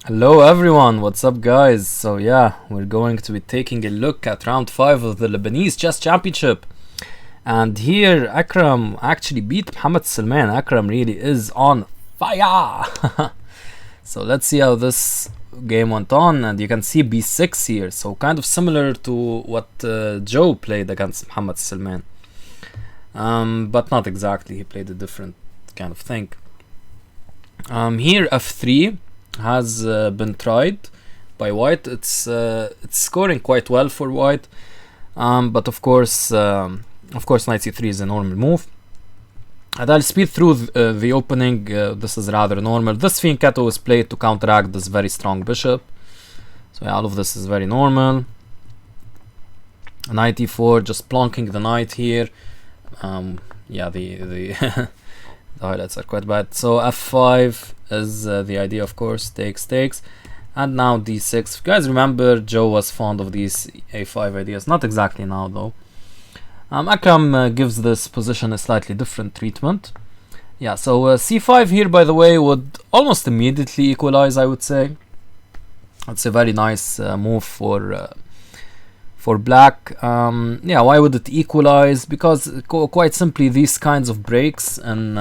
Hello everyone, what's up guys? So yeah, we're going to be taking a look at round 5 of the Lebanese Chess Championship. And here Akram actually beat Mohammed Salman. Akram really is on fire! So let's see how this game went on, and you can see b6 here, so kind of similar to what Joe played against Mohammed Salman. But not exactly, he played a different kind of thing. Here f3 has been tried by white. It's scoring quite well for white, but of course knight c3 is a normal move. And I'll speed through the opening. This is rather normal. This fianchetto is played to counteract this very strong bishop. So yeah, all of this is very normal. Knight e4, just plonking the knight here. Yeah, the the highlights are quite bad. So f5 is the idea, of course. Takes, and now d6. If you guys remember, Joe was fond of these a5 ideas. Not exactly now though. Akram gives this position a slightly different treatment. Yeah, so c5 here, by the way, would almost immediately equalize, I would say. It's a very nice move for black. Yeah, why would it equalize? Because quite simply, these kinds of breaks and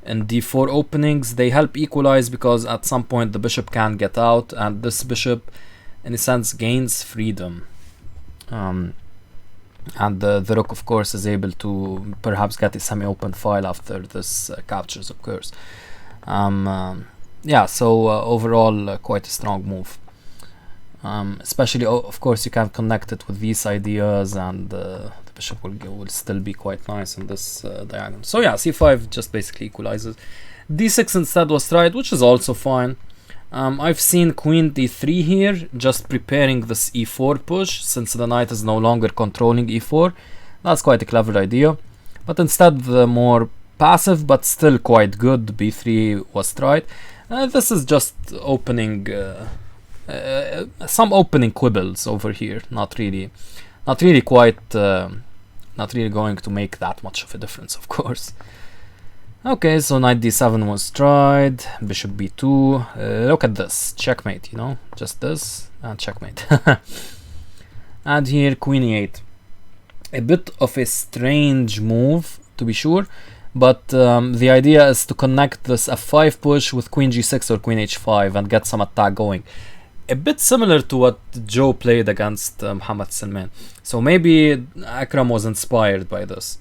d4 openings, they help equalize, because at some point the bishop can get out, and this bishop in a sense gains freedom. And the rook, of course, is able to perhaps get a semi-open file after this captures occurs. Yeah, so overall quite a strong move. Especially, of course, you can connect it with these ideas, and the bishop will still be quite nice in this diagonal. So yeah, c5 just basically equalizes. d6 instead was tried, which is also fine. I've seen queen d3 here, just preparing this e4 push, since the knight is no longer controlling e4. That's quite a clever idea. But instead, the more passive but still quite good b3 was tried. This is just opening some opening quibbles over here. Not really going to make that much of a difference, of course. Okay, so knight d7 was tried, bishop b2, look at this, checkmate, you know, just this, and checkmate. And here queen e8, a bit of a strange move, to be sure, but the idea is to connect this f5 push with queen g6 or queen h5 and get some attack going. A bit similar to what Joe played against Mohammed Salman, so maybe Akram was inspired by this.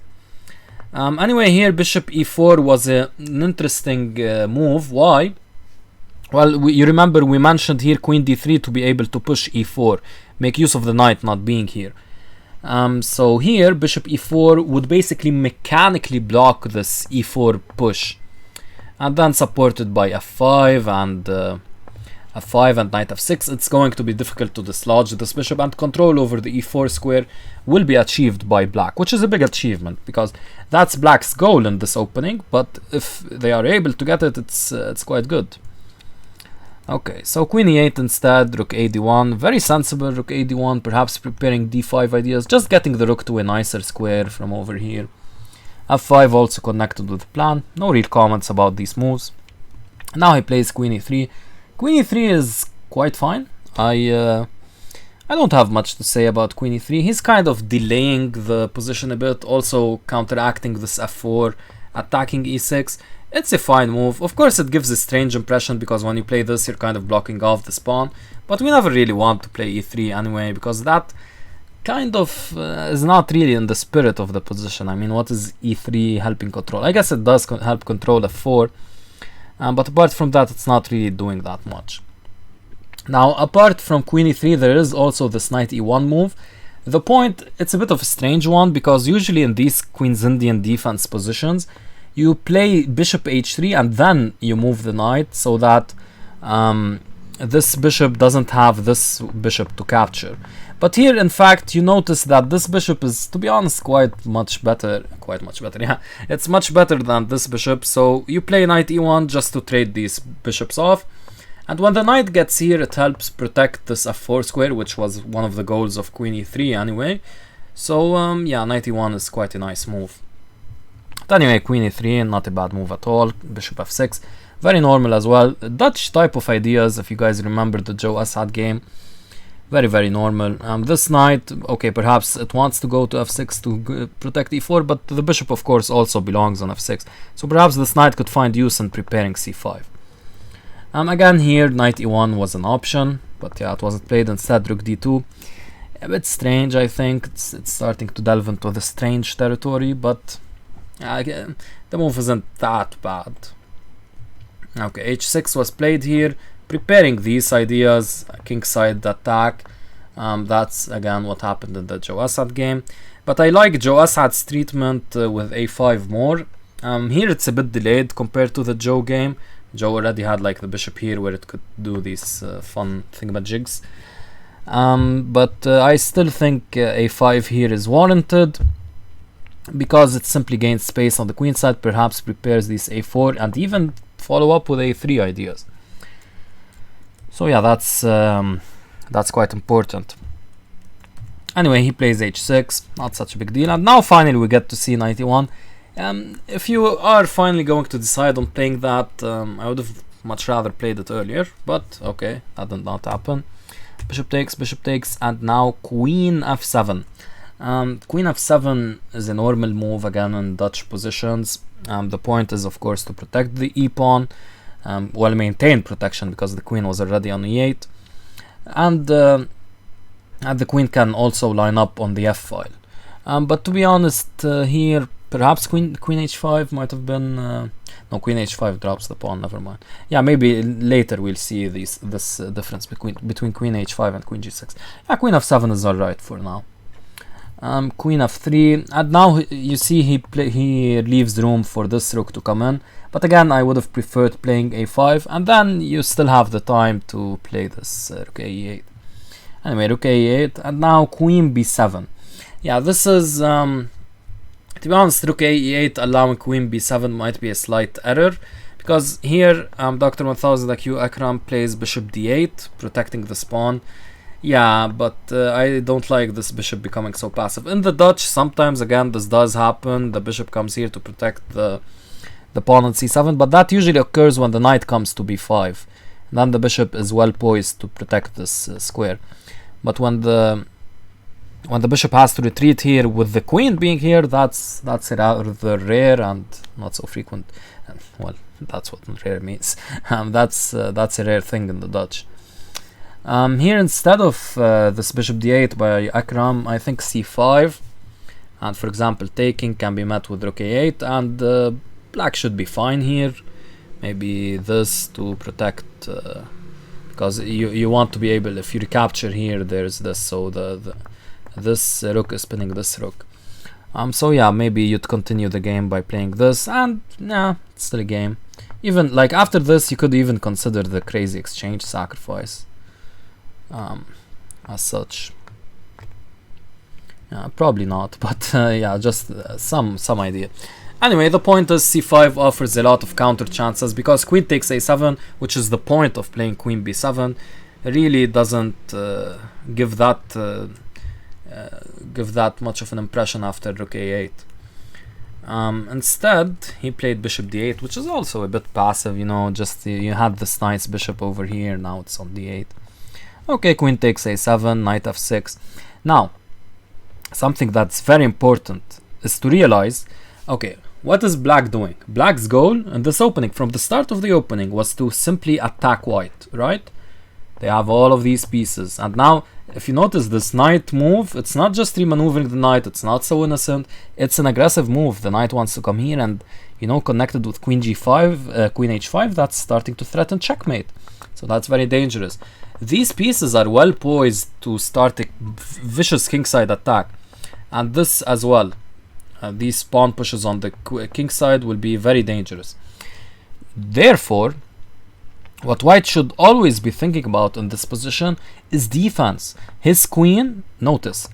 Anyway, here bishop e4 was an interesting move. Why? Well, you remember we mentioned here queen d3 to be able to push e4, make use of the knight not being here. So here bishop e4 would basically mechanically block this e4 push, and then supported by f5 and knight f6, it's going to be difficult to dislodge this bishop, and control over the e4 square will be achieved by black, which is a big achievement, because that's black's goal in this opening, but if they are able to get it, it's quite good. Okay, so queen e8 instead, rook a d1, very sensible rook a d1, perhaps preparing d5 ideas, just getting the rook to a nicer square from over here. f5 also connected with the plan, no real comments about these moves. Now he plays queen e3. Queen e3 is quite fine. I don't have much to say about queen e3. He's kind of delaying the position a bit, also counteracting this f4, attacking e6. It's a fine move. Of course, it gives a strange impression, because when you play this, you're kind of blocking off the pawn. But we never really want to play e3 anyway, because that kind of is not really in the spirit of the position. I mean, what is e3 helping control? I guess it does help control f4. But apart from that, it's not really doing that much. Now, apart from queen e3, there is also this knight e1 move. The point, it's a bit of a strange one, because usually in these Queen's Indian defense positions, you play bishop h3 and then you move the knight, so that this bishop doesn't have this bishop to capture. But here, in fact, you notice that this bishop is, to be honest, quite much better, yeah. It's much better than this bishop, so you play knight e1 just to trade these bishops off. And when the knight gets here, it helps protect this f4 square, which was one of the goals of queen e3 anyway. So, yeah, knight e1 is quite a nice move. But anyway, queen e3, not a bad move at all. Bishop f6. Very normal as well. Dutch type of ideas, if you guys remember the Joe Assad game. Very, very normal. This knight, okay, perhaps it wants to go to f6 to protect e4, but the bishop, of course, also belongs on f6. So perhaps this knight could find use in preparing c5. Again, here, knight e1 was an option, but yeah, it wasn't played. Instead, rook d2. A bit strange, I think. It's starting to delve into the strange territory, but again, the move isn't that bad. Okay, h6 was played here, preparing these ideas, kingside attack. That's again what happened in the Joe Assad game. But I like Joe Assad's treatment with a5 more. Here it's a bit delayed compared to the Joe game. Joe already had like the bishop here where it could do these fun thingamajigs. But I still think a5 here is warranted, because it simply gains space on the queen side, perhaps prepares these a4 and even follow up with a3 ideas. So yeah, that's quite important. Anyway, he plays h6, not such a big deal. And now finally we get to see knight e1. If you are finally going to decide on playing that, I would have much rather played it earlier, but okay, that did not happen. Bishop takes, and now queen f7. Queen f7 is a normal move again in Dutch positions. The point is, of course, to protect the e-pawn, well, maintain protection because the queen was already on e8, and the queen can also line up on the f-file. But to be honest, here perhaps queen h5 might have been no, queen h5 drops the pawn. Never mind. Yeah, maybe later we'll see this difference between queen h5 and queen g6. Yeah, queen f7 is alright for now. Queen f3, and now you see he leaves room for this rook to come in, but again I would have preferred playing a5, and then you still have the time to play this rook a8. Anyway, rook a8, and now queen b7. Yeah, this is to be honest, rook a8 allowing queen b7 might be a slight error, because here Dr. 1000 IQ Akram plays bishop d8, protecting the pawn. Yeah, but I don't like this bishop becoming so passive. In the Dutch, sometimes again this does happen. The bishop comes here to protect the pawn on c7, but that usually occurs when the knight comes to b5. Then the bishop is well poised to protect this square. But when the bishop has to retreat here with the queen being here, that's rather rare and not so frequent. Well, that's what rare means. That's a rare thing in the Dutch. Here, instead of this bishop d8 by Akram, I think c5, and for example taking can be met with rook a8, and black should be fine here. Maybe this to protect, because you want to be able, if you recapture here, there's this, so this rook is pinning this rook. So yeah, maybe you'd continue the game by playing this, and yeah, it's still a game. Even like after this, you could even consider the crazy exchange sacrifice. As such, probably not, but yeah, just some idea. Anyway, the point is c5 offers a lot of counter chances, because queen takes a7, which is the point of playing queen b7, really doesn't give that much of an impression after rook a8. Instead, he played bishop d8, which is also a bit passive, you know, just you had this nice bishop over here, now it's on d8. Okay, queen takes a7, knight f6. Now, something that's very important is to realize, okay, what is black doing? Black's goal in this opening, from the start of the opening, was to simply attack white, right? They have all of these pieces, and now, if you notice this knight move, it's not just remaneuvering the knight, it's not so innocent, it's an aggressive move. The knight wants to come here, and, you know, connected with queen g5, queen h5, that's starting to threaten checkmate. So that's very dangerous. These pieces are well poised to start a vicious kingside attack, and this as well. These pawn pushes on the kingside will be very dangerous. Therefore, what white should always be thinking about in this position is defense. His queen, notice,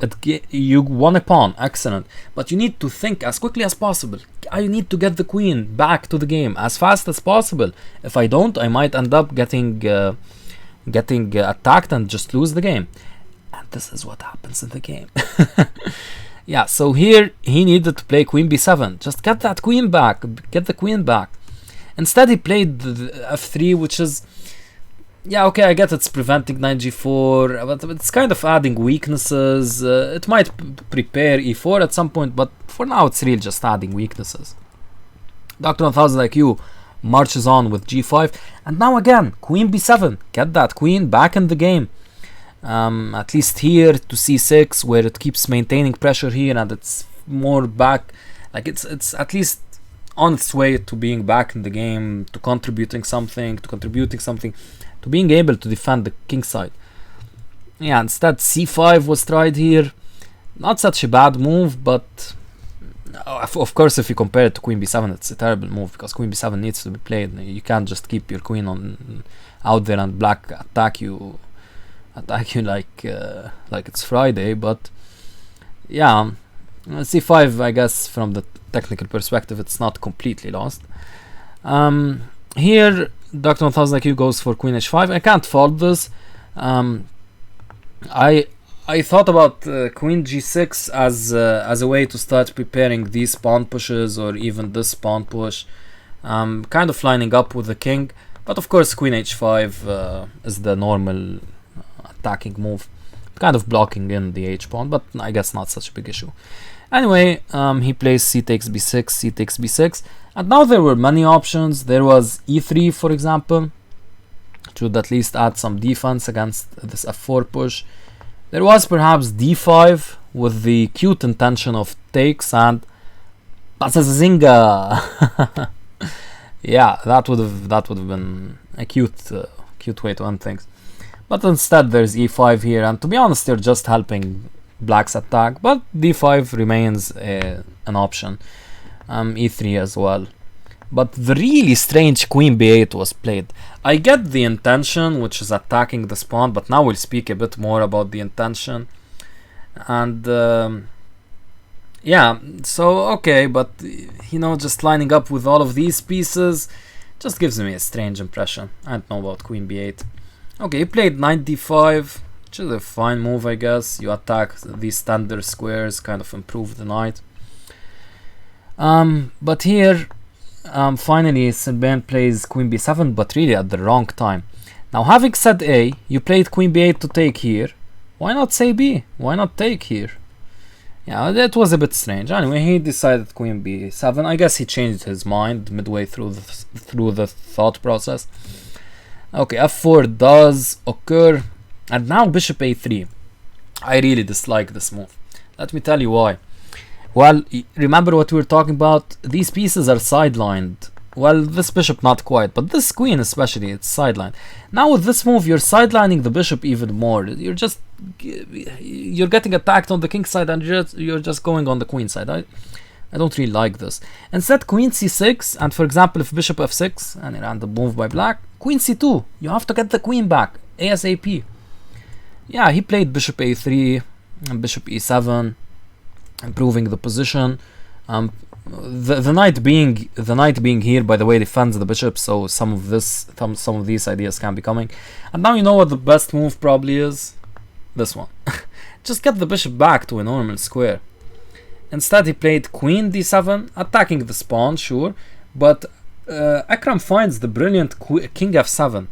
you won a pawn, excellent, but you need to think as quickly as possible. I need to get the queen back to the game as fast as possible. If I don't, I might end up getting attacked and just lose the game. And this is what happens in the game. Yeah, so here he needed to play queen b7. Just get that queen back, get the queen back. Instead he played the f3, which is, yeah, okay, I get it's preventing knight g4, but it's kind of adding weaknesses. It might prepare e4 at some point, but for now it's really just adding weaknesses. Dr. 1000 IQ marches on with g5, and now again queen b7. Get that queen back in the game. At least here to c6, where it keeps maintaining pressure here, and it's more back, like it's at least on its way to being back in the game, to contributing something, to being able to defend the king side. Yeah, instead c5 was tried here. Not such a bad move, but of course if you compare it to queen b7, it's a terrible move, because queen b7 needs to be played. You can't just keep your queen on out there and black attack you like it's Friday. But yeah, c5, I guess from the technical perspective, it's not completely lost. Here Dr. 1000 IQ goes for queen h5. I can't fault this. I thought about queen g6 as a way to start preparing these pawn pushes, or even this pawn push, kind of lining up with the king. But of course queen h5 is the normal attacking move, kind of blocking in the h pawn, but I guess not such a big issue. Anyway, he plays c takes b6, c takes b6, and now there were many options. There was e3, for example, which would at least add some defense against this f4 push. There was perhaps d5 with the cute intention of takes and Basazinga. Yeah, that would have been a cute way to end things. But instead there's e5 here, and to be honest, they're just helping black's attack, but d5 remains an option. E3 as well. But the really strange queen b8 was played. I get the intention, which is attacking this pawn, but now we'll speak a bit more about the intention. And yeah, so okay, but you know, just lining up with all of these pieces just gives me a strange impression. I don't know about queen b8. Okay, he played knight d5, which is a fine move, I guess. You attack these standard squares, kind of improve the knight. But here, finally, Silban plays queen b7, but really at the wrong time. Now, having said A, you played queen b8 to take here. Why not say B? Why not take here? Yeah, that was a bit strange. Anyway, he decided queen b7. I guess he changed his mind midway through the thought process. Okay, f4 does occur, and now bishop a3. I really dislike this move. Let me tell you why. Well, remember what we were talking about? These pieces are sidelined. Well, this bishop not quite, but this queen especially, it's sidelined. Now with this move, you're sidelining the bishop even more. You're getting attacked on the king side, and you're just going on the queen side. I don't really like this. Instead, queen c6, and for example, if bishop f6, and a random move by black, queen c2, you have to get the queen back, ASAP. Yeah, he played bishop a3, and bishop e7, improving the position. The knight being here, by the way, defends the bishop, so some of these ideas can be coming. And now you know what the best move probably is? This one. Just get the bishop back to a normal square. Instead, he played queen d7, attacking the pawn, sure, but Akram finds the brilliant king f7.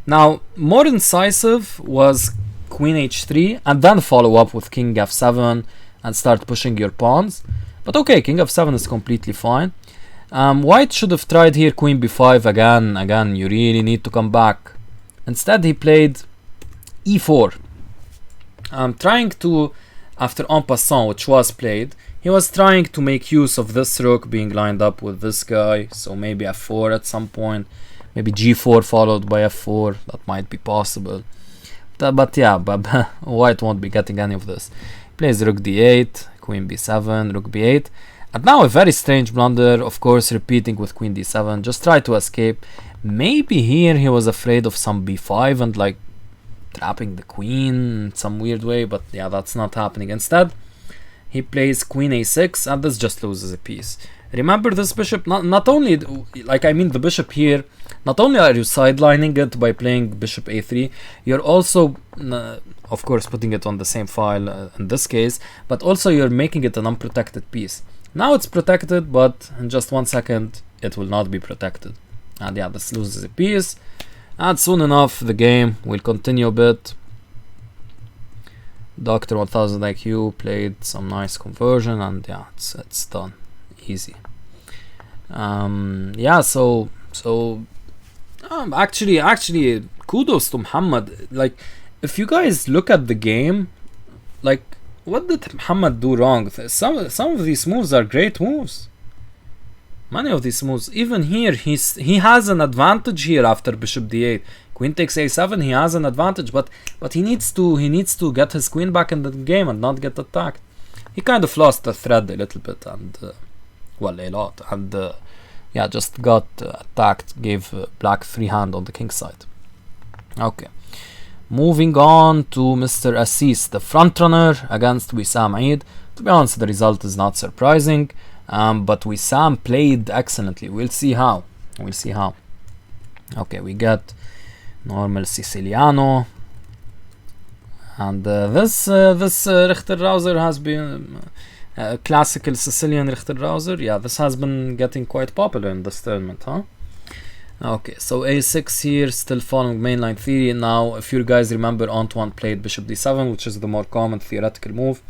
Now, more incisive was queen h3, and then follow up with king f7 and start pushing your pawns. But okay, king f7 is completely fine. White should have tried here queen b5 again, you really need to come back. Instead, he played e4. Trying to, after en passant, which was played, he was trying to make use of this rook being lined up with this guy, so maybe f4 at some point, maybe g4 followed by f4, that might be possible. But yeah, white won't be getting any of this. Plays rook d8, queen b7, rook b8, and now a very strange blunder, of course, repeating with queen d7. Just try to escape. Maybe here he was afraid of some b5 and like trapping the queen in some weird way, but yeah, that's not happening. Instead, he plays queen a6, and this just loses a piece. Remember, this bishop, not only, like, I mean, the bishop here, not only are you sidelining it by playing bishop a3, you're also, of course, putting it on the same file in this case, but also you're making it an unprotected piece. Now it's protected, but in just 1 second, it will not be protected. And yeah, this loses a piece. And soon enough, the game will continue a bit. Dr. 1000 IQ played some nice conversion, and yeah, it's done. Easy. Yeah, so actually kudos to Muhammad. Like, if you guys look at the game, like, what did Muhammad do wrong? Some of these moves are great moves. Many of these moves, even here, he has an advantage here after bishop d8. Queen takes a7, he has an advantage, but he needs to get his queen back in the game and not get attacked. He kind of lost the thread a little bit, and well, a lot, and yeah, just got attacked, gave black free hand on the king side. Okay, moving on to Mr. Assis, the frontrunner against Wissam Eid. To be honest, the result is not surprising, but Wissam played excellently. We'll see how. Okay, we get normal Siciliano, and this Richter-Rauser has been classical Sicilian Richter-Rauser. Yeah, this has been getting quite popular in this tournament, huh? Okay, so a6 here, still following mainline theory. Now, if you guys remember, Antoine played bishop d7, which is the more common theoretical move.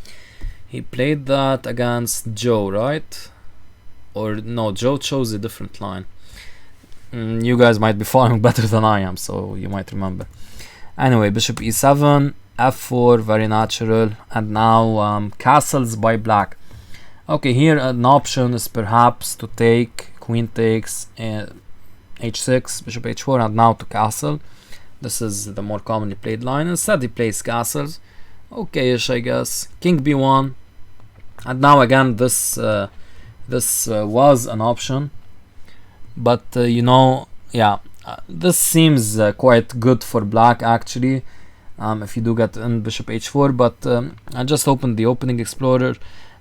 He played that against Joe, right? Or no, Joe chose a different line. You guys might be following better than I am, so you might remember. Anyway, bishop e7, f4, very natural, and now castles by black. Okay, here an option is perhaps to take queen takes h6, bishop h4, and now to castle. This is the more commonly played line. Instead he plays castles. Okay-ish, I guess. King b1, and now again this was an option, but you know, yeah, this seems quite good for black actually, if you do get in bishop h4. But I just opened the opening explorer.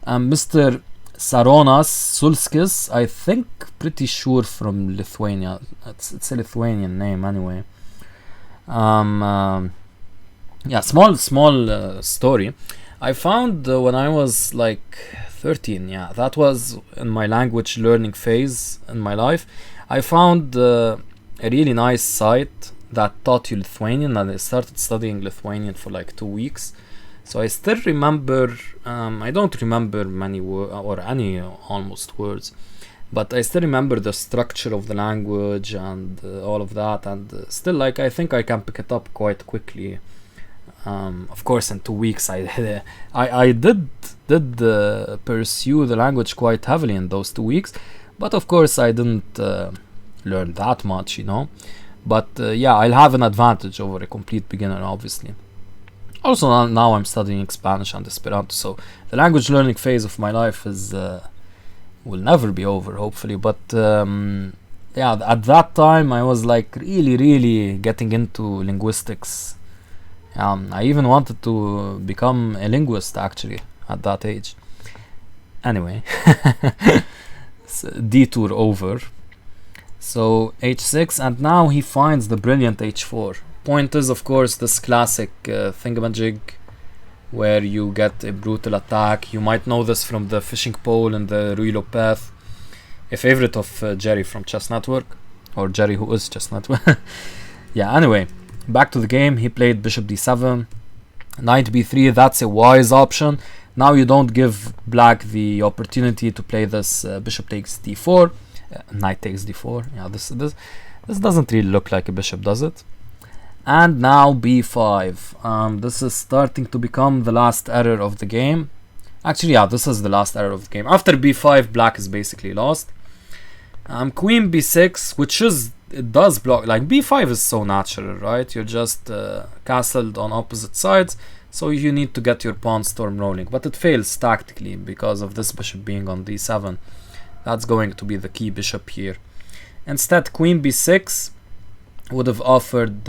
Mr. Sarunas Sulskis, I think, pretty sure from Lithuania. It's a Lithuanian name anyway. Yeah, small story. I found when I was like 13, yeah, that was in my language learning phase in my life. I found a really nice site that taught you Lithuanian, and I started studying Lithuanian for like 2 weeks. So I still remember, I don't remember many words or any almost words, but I still remember the structure of the language and all of that, and still, like, I think I can pick it up quite quickly. Of course, in 2 weeks I did pursue the language quite heavily in those 2 weeks, but of course I didn't learn that much, you know. But yeah, I'll have an advantage over a complete beginner, obviously. Also, now I'm studying Spanish and Esperanto, so the language learning phase of my life is will never be over, hopefully. But yeah, at that time I was like really getting into linguistics. I even wanted to become a linguist actually at that age. Anyway, detour over. So h6, and now he finds the brilliant h4. Point is, of course, this classic thingamajig where you get a brutal attack. You might know this from the fishing pole and the Ruy Lopez, a favorite of Jerry from Chess Network, or Jerry who is Chess Network. Yeah, anyway, back to the game. He played bishop d7, knight b3. That's a wise option. Now you don't give black the opportunity to play this bishop takes d4, knight takes d4. Yeah, this doesn't really look like a bishop, does it? And now b5. This is starting to become the last error of the game. Actually, yeah, this is the last error of the game. After b5, black is basically lost. Queen b6, which is, it does block. Like, b5 is so natural, right? You're just castled on opposite sides, so you need to get your pawn storm rolling. But it fails tactically because of this bishop being on d7. That's going to be the key bishop here. Instead, queen b6 would have offered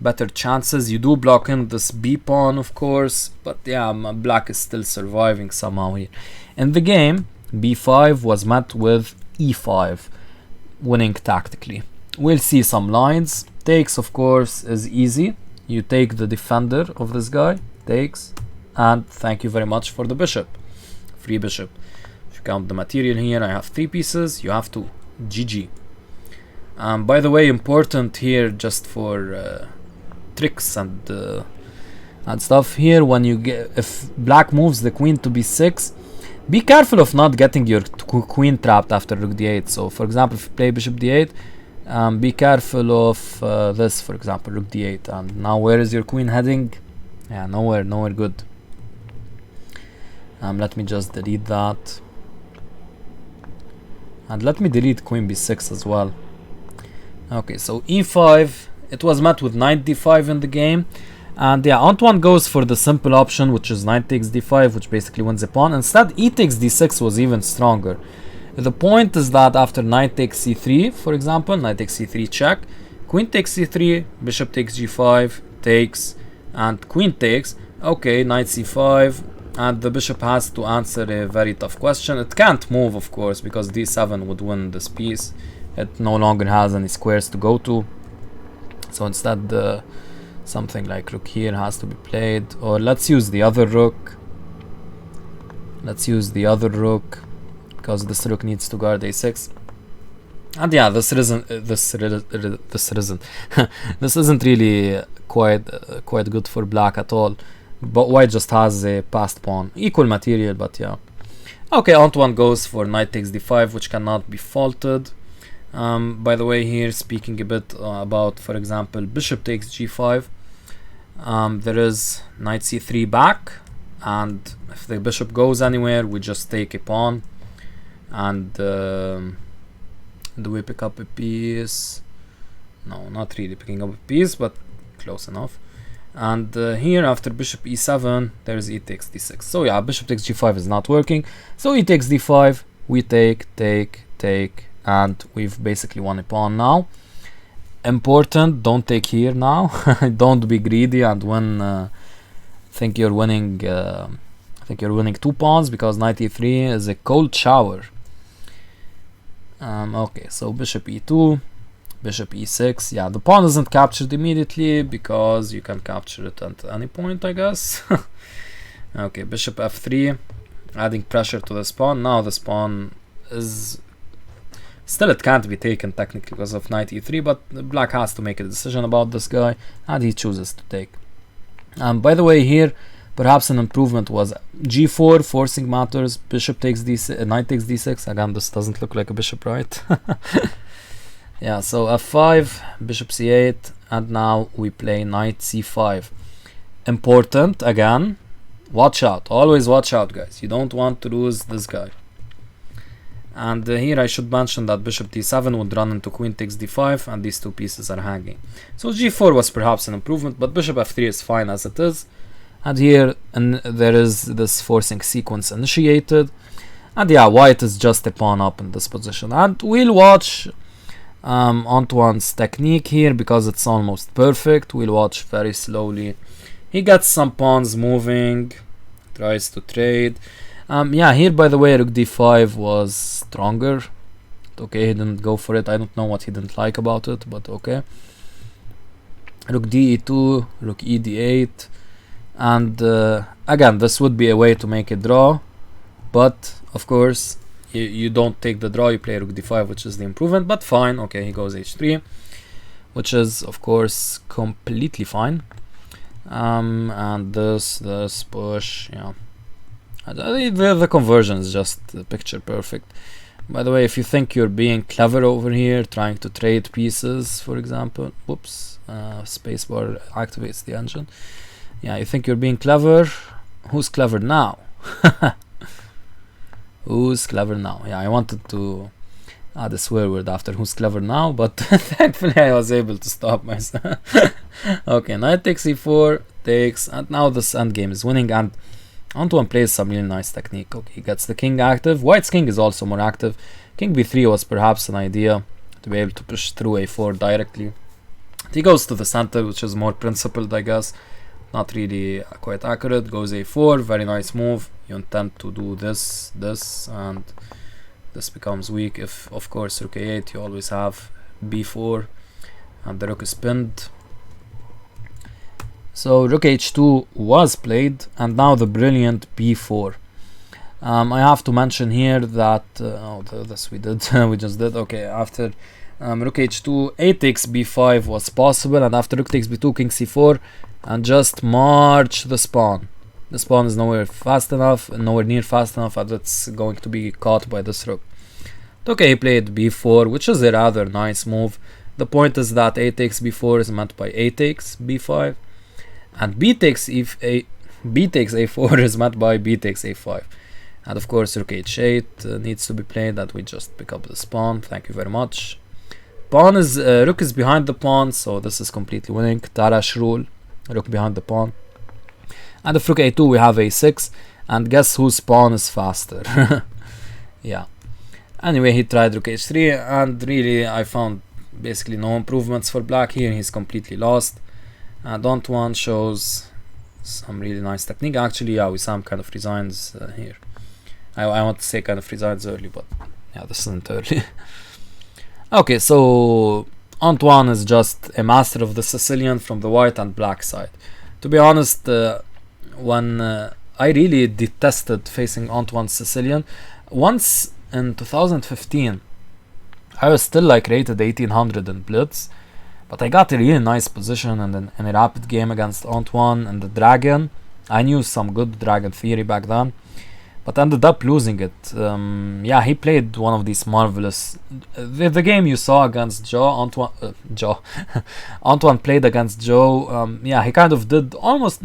better chances. You do block in this b pawn, of course, but yeah, black is still surviving somehow here. In the game, b5 was met with e5, winning tactically. We'll see some lines. Takes, of course, is easy. You take the defender of this guy, takes, and thank you very much for the bishop. Free bishop. If you count the material here, I have 3 pieces. You have 2. GG. By the way, important here just for tricks and stuff here, when you get, if black moves the queen to b6, be careful of not getting your queen trapped after rook d8. So for example, if you play bishop d8, be careful of this, for example, rook d8. And now where is your queen heading? Yeah, nowhere good. Let me just delete that, and let me delete queen b6 as well. Okay, so e5, it was met with knight d5 in the game, and yeah, Antoine goes for the simple option, which is knight takes d5, which basically wins the pawn. Instead, e takes d6 was even stronger. The point is that after knight takes c3, for example, knight takes c3 check, queen takes c3, bishop takes g5, takes, and queen takes. Okay, knight c5, and the bishop has to answer a very tough question. It can't move, of course, because d7 would win this piece. It no longer has any squares to go to. So instead, something like rook here has to be played. Or let's use the other rook. Let's use the other rook, because this rook needs to guard a6. And yeah, this isn't really quite good for black at all. But white just has a passed pawn. Equal material, but yeah. Okay, Antoine goes for knight takes d5, which cannot be faulted. By the way, here speaking a bit about, for example, bishop takes g5. There is knight c3 back, and if the bishop goes anywhere, we just take a pawn. And do we pick up a piece? No, not really picking up a piece, but close enough. And here after bishop e7, there's e takes d6. So yeah, bishop takes g5 is not working. So e takes d5, we take, and we've basically won a pawn now. Important, don't take here now. Don't be greedy and win. Think you're winning 2 pawns, because knight e3 is a cold shower. Okay, so bishop e2, bishop e6. Yeah, the pawn isn't captured immediately because you can capture it at any point, I guess. Okay, bishop f3, adding pressure to this pawn. Now this pawn is still, it can't be taken technically because of knight e3, but black has to make a decision about this guy, and he chooses to take. By the way, here perhaps an improvement was g4, forcing matters. Bishop takes d6, knight takes d6. Again, this doesn't look like a bishop, right? Yeah, so f5, bishop c8, and now we play knight c5. Important, again, watch out, always watch out, guys. You don't want to lose this guy. And here I should mention that bishop d7 would run into queen takes d5, and these two pieces are hanging. So g4 was perhaps an improvement, but bishop f3 is fine as it is. And here there is this forcing sequence initiated. And yeah, white is just a pawn up in this position. And we'll watch Antoine's technique here, because it's almost perfect. We'll watch very slowly. He gets some pawns moving, tries to trade. Yeah, here by the way, rook d5 was stronger. Okay, he didn't go for it. I don't know what he didn't like about it, but okay. Rook d2, rook e d8. And again, this would be a way to make a draw, but of course you don't take the draw, you play rook d5, which is the improvement, but fine. Okay, he goes h3, which is of course completely fine. And this push, yeah. The conversion is just picture perfect. By the way, if you think you're being clever over here, trying to trade pieces, for example, whoops, spacebar activates the engine. Yeah, you think you're being clever? Who's clever now? Who's clever now? Yeah, I wanted to add a swear word after who's clever now, but thankfully I was able to stop myself. Okay, knight takes e4, takes, and now this endgame is winning, and Antoine plays some really nice technique. Okay, he gets the king active. White's king is also more active. King b3 was perhaps an idea to be able to push through a4 directly. He goes to the center, which is more principled, I guess. Not really quite accurate. Goes a4, very nice move. You intend to do this, and this becomes weak. If, of course, rook a8, you always have b4, and the rook is pinned. So rook h2 was played, and now the brilliant b4. I have to mention here that this we did we just did. Okay, after rook h2, a takes b5 was possible, and after rook takes b2, king c4, and just march the pawn. This pawn is nowhere near fast enough, as it's going to be caught by this rook. Okay, he played b4, which is a rather nice move. The point is that a takes b4 is met by a takes b5, and b takes a4 is met by b takes a5. And of course rook h8 needs to be played, that we just pick up this pawn. Thank you very much. Rook is behind the pawn, so this is completely winning. Tarash rule, rook behind the pawn. And if rook a2, we have a6, and guess whose pawn is faster? Yeah. Anyway, he tried rook h3, and really I found basically no improvements for black here. He's completely lost. Don't one shows some really nice technique. Actually, yeah, Wissam kind of resigns here. I want to say kind of resigns early, but yeah, this isn't early. Okay, so Antoine is just a master of the Sicilian from the white and black side. To be honest, when I really detested facing Antoine's Sicilian. Once in 2015, I was still like rated 1800 in Blitz, but I got a really nice position in a rapid game against Antoine and the Dragon. I knew some good Dragon theory back then, but ended up losing it. Yeah, he played one of these marvelous... The game you saw against Joe, Antoine played against Joe. Yeah, he kind of did almost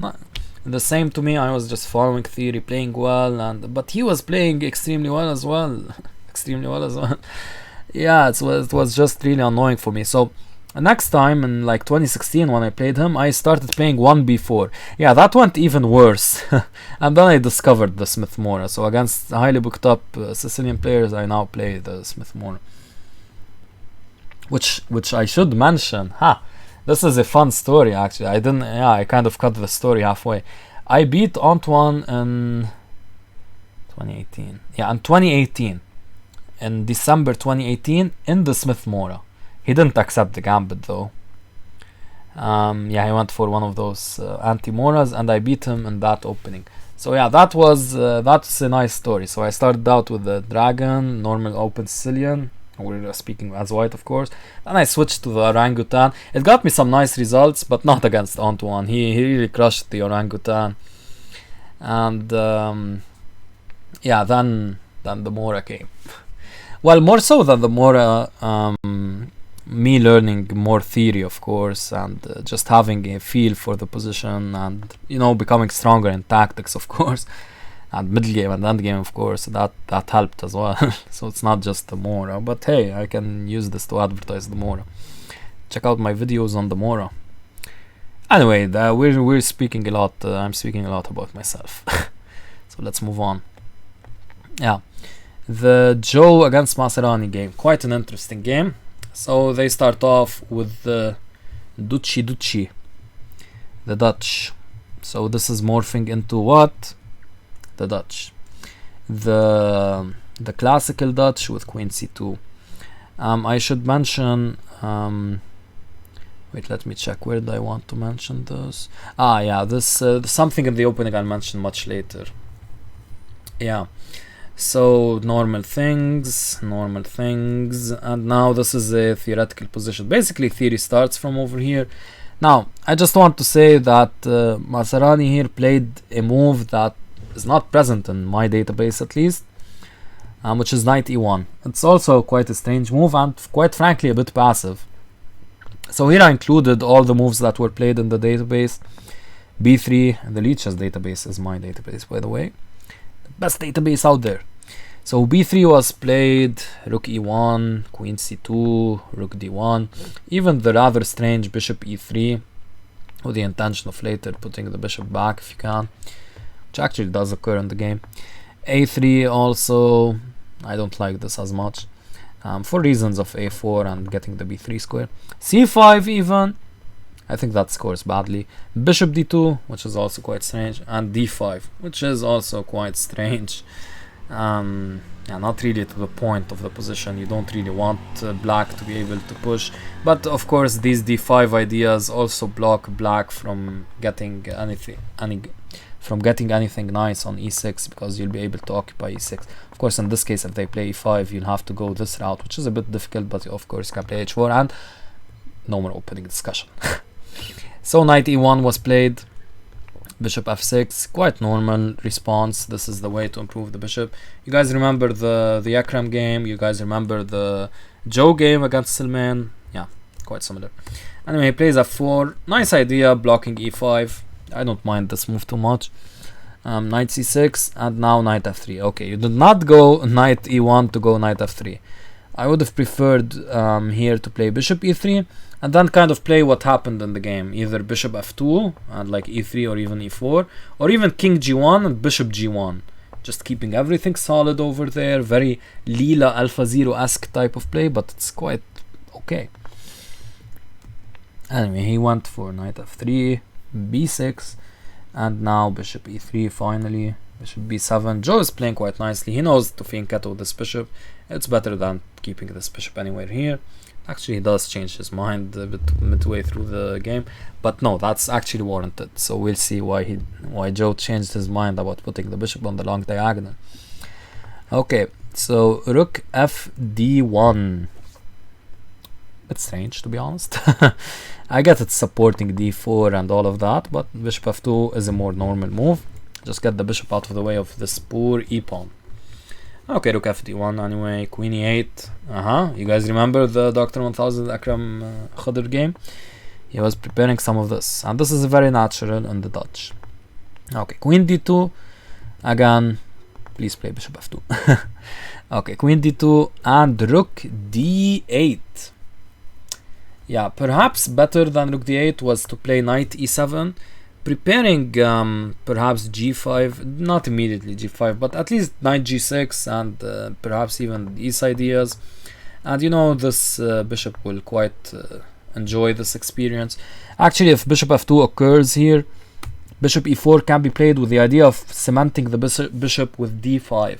the same to me. I was just following theory, playing well, but he was playing extremely well as well. Yeah, it was just really annoying for me. So next time in like 2016 when I played him, I started playing 1b4. Yeah, that went even worse. And then I discovered the Smith Mora. So against highly booked up Sicilian players, I now play the Smith Mora, which I should mention. This is a fun story actually. I kind of cut the story halfway. I beat Antoine in 2018. Yeah, in 2018. In December 2018 in the Smith Mora. He didn't accept the gambit though. Yeah, he went for one of those anti-Moras, and I beat him in that opening. So yeah, that's a nice story. So I started out with the Dragon, normal open Sicilian. We're speaking as white, of course. Then I switched to the Orangutan. It got me some nice results, but not against Antoine. He really crushed the Orangutan. And yeah, then the Mora came. Well, more so than the Mora, me learning more theory, of course, and just having a feel for the position, and becoming stronger in tactics, of course, and middle game and end game, of course. That helped as well. So it's not just the Mora, but hey, I can use this to advertise the Mora. Check out my videos on the Mora. Anyway, we're speaking a lot. I'm speaking a lot about myself. So let's move on. Yeah. The Joe against Maserani game, quite an interesting game. So they start off with the Ducci, the Dutch. So this is morphing into what? The Dutch. The classical Dutch with Queen C2. I should mention... wait, let me check. Where did I want to mention this? Yeah, this something in the opening I'll mention much later. Yeah. So normal things, and now this is a theoretical position. Basically, theory starts from over here. Now, I just want to say that Maserani here played a move that is not present in my database, at least, which is knight e1. It's also quite a strange move, and quite frankly a bit passive. So here I included all the moves that were played in the database. b3, the Leech's database is my database, by the way. The best database out there. So b3 was played, rook e1, queen c2, rook d1, even the rather strange bishop e3, with the intention of later putting the bishop back if you can, which actually does occur in the game. a3 also, I don't like this as much, for reasons of a4 and getting the b3 square. c5 even, I think that scores badly. Bishop d2, which is also quite strange, and d5, which is also quite strange. Yeah, not really to the point of the position. You don't really want black to be able to push, but of course these d5 ideas also block black from getting anything nice on e6, because you'll be able to occupy e6. Of course, in this case, if they play e5, you'll have to go this route, which is a bit difficult, but of course you can play h4, and no more opening discussion. So knight e1 was played, bishop f6, quite normal response. This is the way to improve the bishop. You guys remember the Akram game, you guys remember the Joe game against Salman, yeah, quite similar. Anyway, he plays f4, nice idea, blocking e5. I don't mind this move too much. Knight c6, and now knight f3. Okay, you did not go knight e1 to go knight f3. I would have preferred here to play bishop e3, and then kind of play what happened in the game. Either bishop f2, and like e3 or even e4, or even king g1 and bishop g1. Just keeping everything solid over there. Very Leela Alpha Zero-esque type of play, but it's quite okay. Anyway, he went for knight f3, b6, and now bishop e3 finally. Bishop b7. Joe is playing quite nicely. He knows to fianchetto this bishop. It's better than keeping this bishop anywhere here. Actually, he does change his mind a bit midway through the game, but no, that's actually warranted. So we'll see why Joe changed his mind about putting the bishop on the long diagonal. Okay, so rook fd1. It's strange, to be honest. I get it's supporting d4 and all of that, but bishop f2 is a more normal move. Just get the bishop out of the way of this poor e-pawn. Okay, rook fd1 anyway, queen e8. You guys remember the Dr. 1000 Akram Khadr game? He was preparing some of this, and this is very natural in the Dutch. Okay, queen d2. Again, please play bishop f2. Okay, queen d2 and rook d8. Yeah, perhaps better than rook d8 was to play knight e7, preparing perhaps g5, not immediately g5, but at least knight g6, and perhaps even these ideas. And you know, this bishop will quite enjoy this experience. Actually, if bishop f2 occurs here, bishop e4 can be played with the idea of cementing the bishop with d5.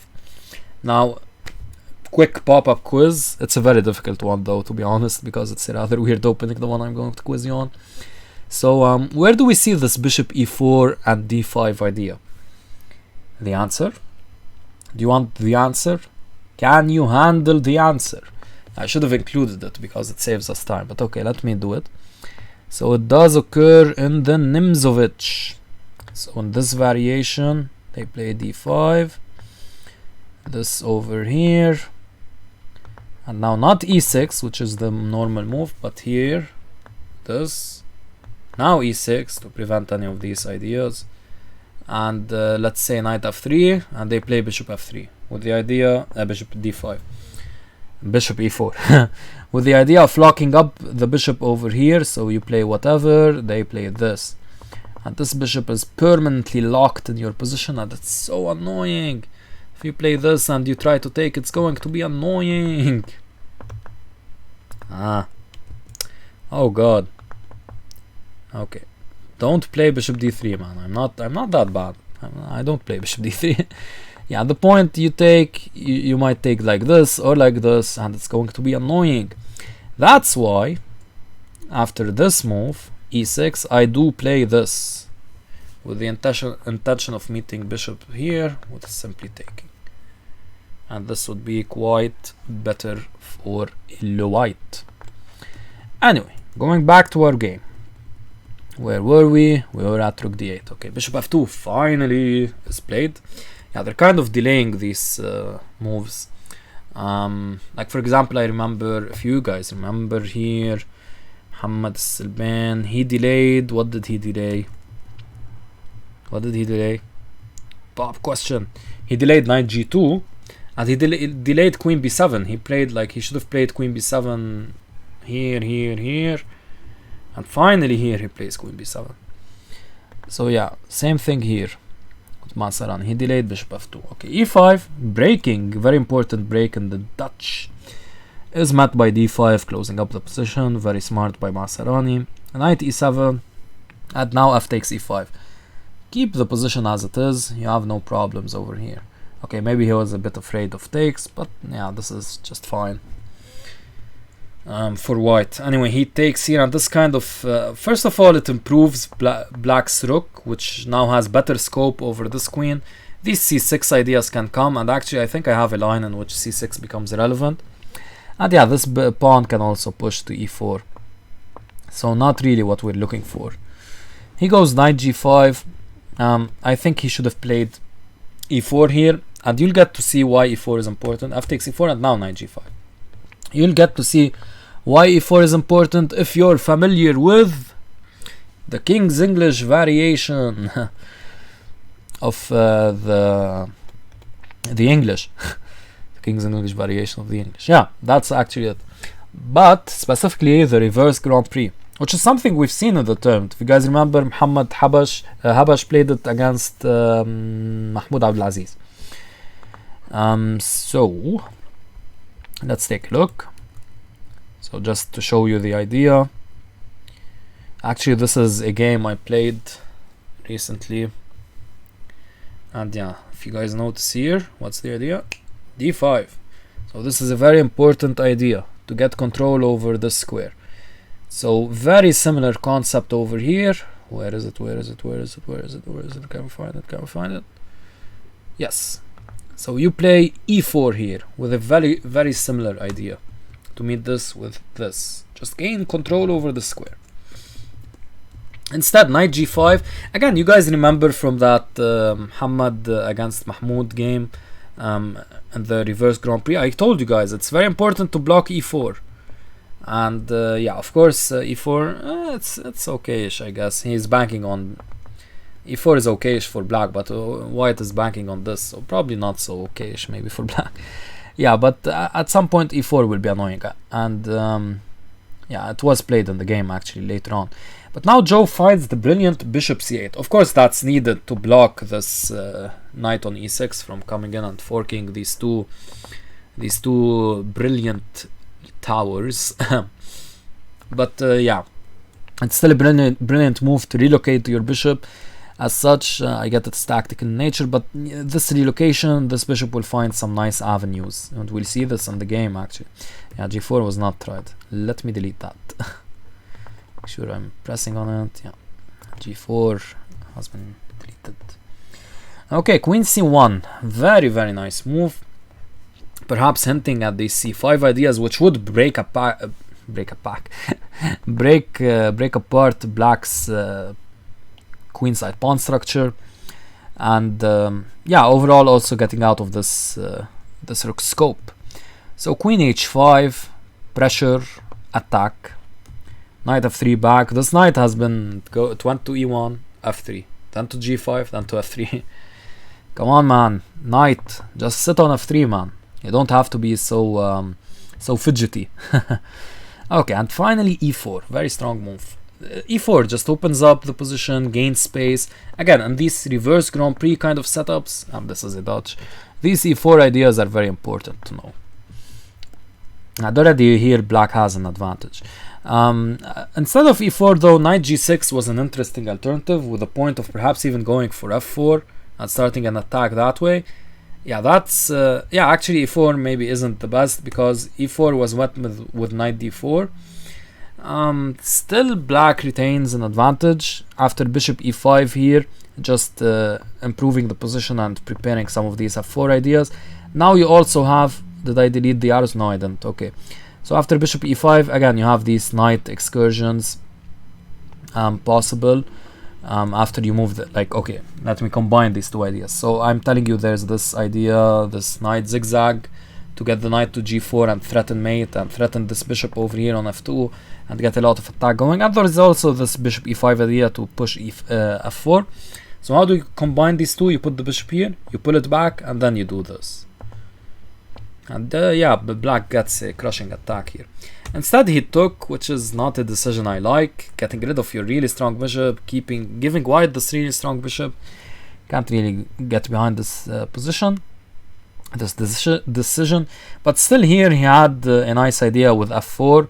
Now, quick pop-up quiz. It's a very difficult one though, to be honest, because it's a rather weird opening, the one I'm going to quiz you on. So where do we see this bishop e4 and d5 idea? The answer? Do you want the answer? Can you handle the answer? I should have included it because it saves us time, but okay, let me do it. So it does occur in the Nimzovich. So in this variation, they play d5, this over here, and now not e6, which is the normal move, but here, this, now e6 to prevent any of these ideas, and let's say knight f3, and they play bishop f3 with the idea, bishop d5, bishop e4, with the idea of locking up the bishop over here. So you play whatever, they play this, and this bishop is permanently locked in your position, and it's so annoying. If you play this and you try to take, it's going to be annoying. Oh god. Okay, don't play bishop d3, man. I'm not that bad. I don't play bishop d3. Yeah, the point you take, you might take like this or like this, and it's going to be annoying. That's why after this move, e6, I do play this with the intention of meeting bishop here with simply taking. And this would be quite better for the white. Anyway, going back to our game. Where were we? We were at rook d8. Okay, bishop f2 finally is played. Yeah, they're kind of delaying these moves. Like for example, I remember, if you guys remember here, Muhammad Salban, he delayed. What did he delay? Pop question. He delayed knight g2, and he delayed queen b7. He played like he should have played queen b7 here, and finally here he plays queen b7. So yeah, same thing here with Masaran. He delayed bishop f2. Okay, e5, breaking, very important break in the Dutch, is met by d5, closing up the position. Very smart by Masarani. Knight e7, and now f takes e5. Keep the position as it is, you have no problems over here. Okay, maybe he was a bit afraid of takes, but yeah, this is just fine for white. Anyway, he takes here, and this kind of first of all, it improves black's rook, which now has better scope over this queen. These c6 ideas can come, and actually I think I have a line in which c6 becomes relevant. And yeah, this pawn can also push to e4. So not really what we're looking for. He goes knight g5. I think he should have played e4 here, and you'll get to see why e4 is important. F takes e4 and now knight g5. You'll get to see why e4 is important if you're familiar with the King's English variation of the English. The King's English variation of the English. Yeah, that's actually it. But specifically the reverse Grand Prix, which is something we've seen in the tournament. If you guys remember, Muhammad Habash played it against Mahmoud Abdelaziz. So let's take a look. So just to show you the idea, actually this is a game I played recently, and yeah, if you guys notice here, what's the idea? d5. So this is a very important idea to get control over this square. So very similar concept over here. Where is it? Can we find it? Yes. So you play e4 here with a very similar idea to meet this with this. Just gain control over the square. Instead, knight g5. Again, you guys remember from that Muhammad against Mahmoud game and the reverse Grand Prix, I told you guys it's very important to block e4. And yeah, of course, e4, it's okayish, I guess. He's banking on e4 is okayish for black, but white is banking on this, so probably not so okayish maybe for black. Yeah, but at some point e4 will be annoying, and yeah, it was played in the game actually later on. But now Joe finds the brilliant bishop c8. Of course, that's needed to block this knight on e6 from coming in and forking these two brilliant towers. But yeah, it's still a brilliant move to relocate your bishop. As such, I get it's tactical in nature, but this relocation, this bishop will find some nice avenues, and we'll see this in the game actually. Yeah, g4 was not tried. Let me delete that. Make sure I'm pressing on it. Yeah, g4 has been deleted. Okay, queen c1, very nice move. Perhaps hinting at these c5 ideas, which would break apart black's queenside pawn structure, and yeah, overall also getting out of this this rook scope. So queen h5, pressure, attack, knight f3 back. This knight has been went to e1, f3, then to g5, then to f3. Come on, man, knight, just sit on f3, man. You don't have to be so so fidgety. Okay, and finally e4, very strong move. E4 just opens up the position, gains space. Again, in these reverse Grand Prix kind of setups, this is a Dutch, these e4 ideas are very important to know. And already here black has an advantage. Instead of e4 though, knight g6 was an interesting alternative, with the point of perhaps even going for f4 and starting an attack that way. Yeah, that's yeah, actually e4 maybe isn't the best, because e4 was met with knight d4. Still black retains an advantage after bishop e5 here, just improving the position and preparing some of these f4 ideas. Now you also have, did I delete the arrows? No, I didn't. Okay, so after bishop e5 again you have these knight excursions possible after you move the, like, okay, let me combine these two ideas. So I'm telling you, there's this idea, this knight zigzag to get the knight to g4 and threaten mate and threaten this bishop over here on f2 and get a lot of attack going. And there is also this bishop e5 idea to push f4. So how do you combine these two? You put the bishop here, you pull it back, and then you do this. And yeah, black gets a crushing attack here. Instead he took, which is not a decision I like, getting rid of your really strong bishop, giving white this really strong bishop. Can't really get behind this position, this decision. But still here he had a nice idea with f4,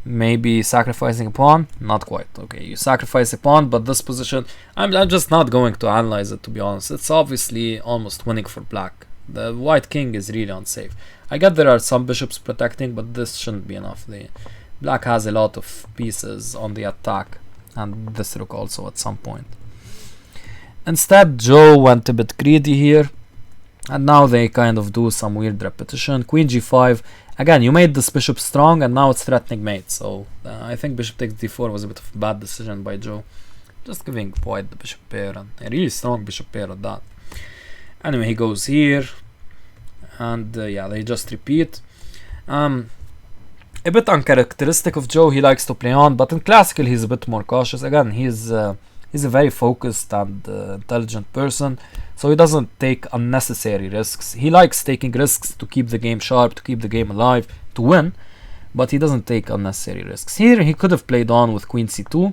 maybe sacrificing a pawn. Not quite. Okay, you sacrifice a pawn, but this position, I'm just not going to analyze it, to be honest. It's obviously almost winning for black. The white king is really unsafe. I get there are some bishops protecting, but this shouldn't be enough. The black has a lot of pieces on the attack, and this rook also at some point. Instead, Joe went a bit greedy here, and now they kind of do some weird repetition. Queen g5. Again, you made this bishop strong, and now it's threatening mate. So I think bishop takes d4 was a bit of a bad decision by Joe. Just giving white the bishop pair, and a really strong bishop pair at that. Anyway, he goes here, and yeah, they just repeat. A bit uncharacteristic of Joe. He likes to play on, but in classical he's a bit more cautious. Again, he's a very focused and intelligent person, so he doesn't take unnecessary risks. He likes taking risks to keep the game sharp, to keep the game alive, to win, but he doesn't take unnecessary risks. Here he could have played on with queen c2,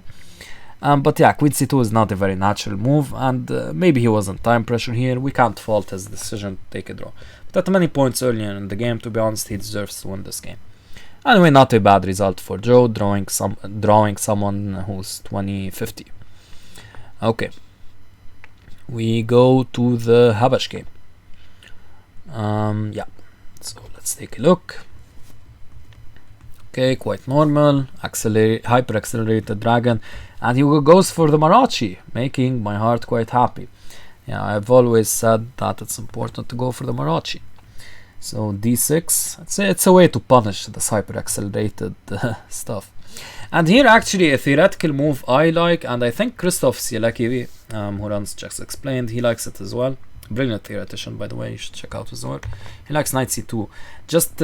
but yeah, queen c2 is not a very natural move, and maybe he was in time pressure here. We can't fault his decision to take a draw. But at many points earlier in the game, to be honest, he deserves to win this game. Anyway, not a bad result for Joe, drawing someone who's 20-50. Okay, we go to the Habash game. Yeah, so let's take a look. Okay, quite normal, hyper accelerated dragon, and he goes for the Marachi, making my heart quite happy. Yeah, I've always said that it's important to go for the Marachi. So d6, it's a way to punish this hyper accelerated stuff. And here actually a theoretical move I like, and I think Christoph Sielecki, who runs Chess Explained, he likes it as well. Brilliant theoretician, by the way, you should check out his work. He likes knight c2, just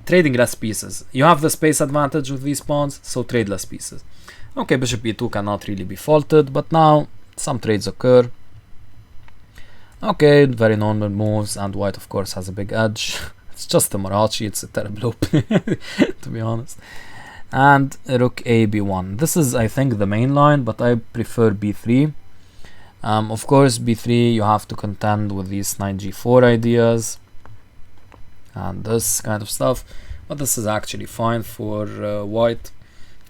trading less pieces. You have the space advantage with these pawns, so trade less pieces. Okay, bishop e2 cannot really be faulted, but now some trades occur. Okay, very normal moves, and white of course has a big edge. It's just a Marachi, it's a terrible opening, to be honest. And rook a b1. This is, I think, the main line, but I prefer b3. Of course, b3 you have to contend with these knight g4 ideas and this kind of stuff, but this is actually fine for white.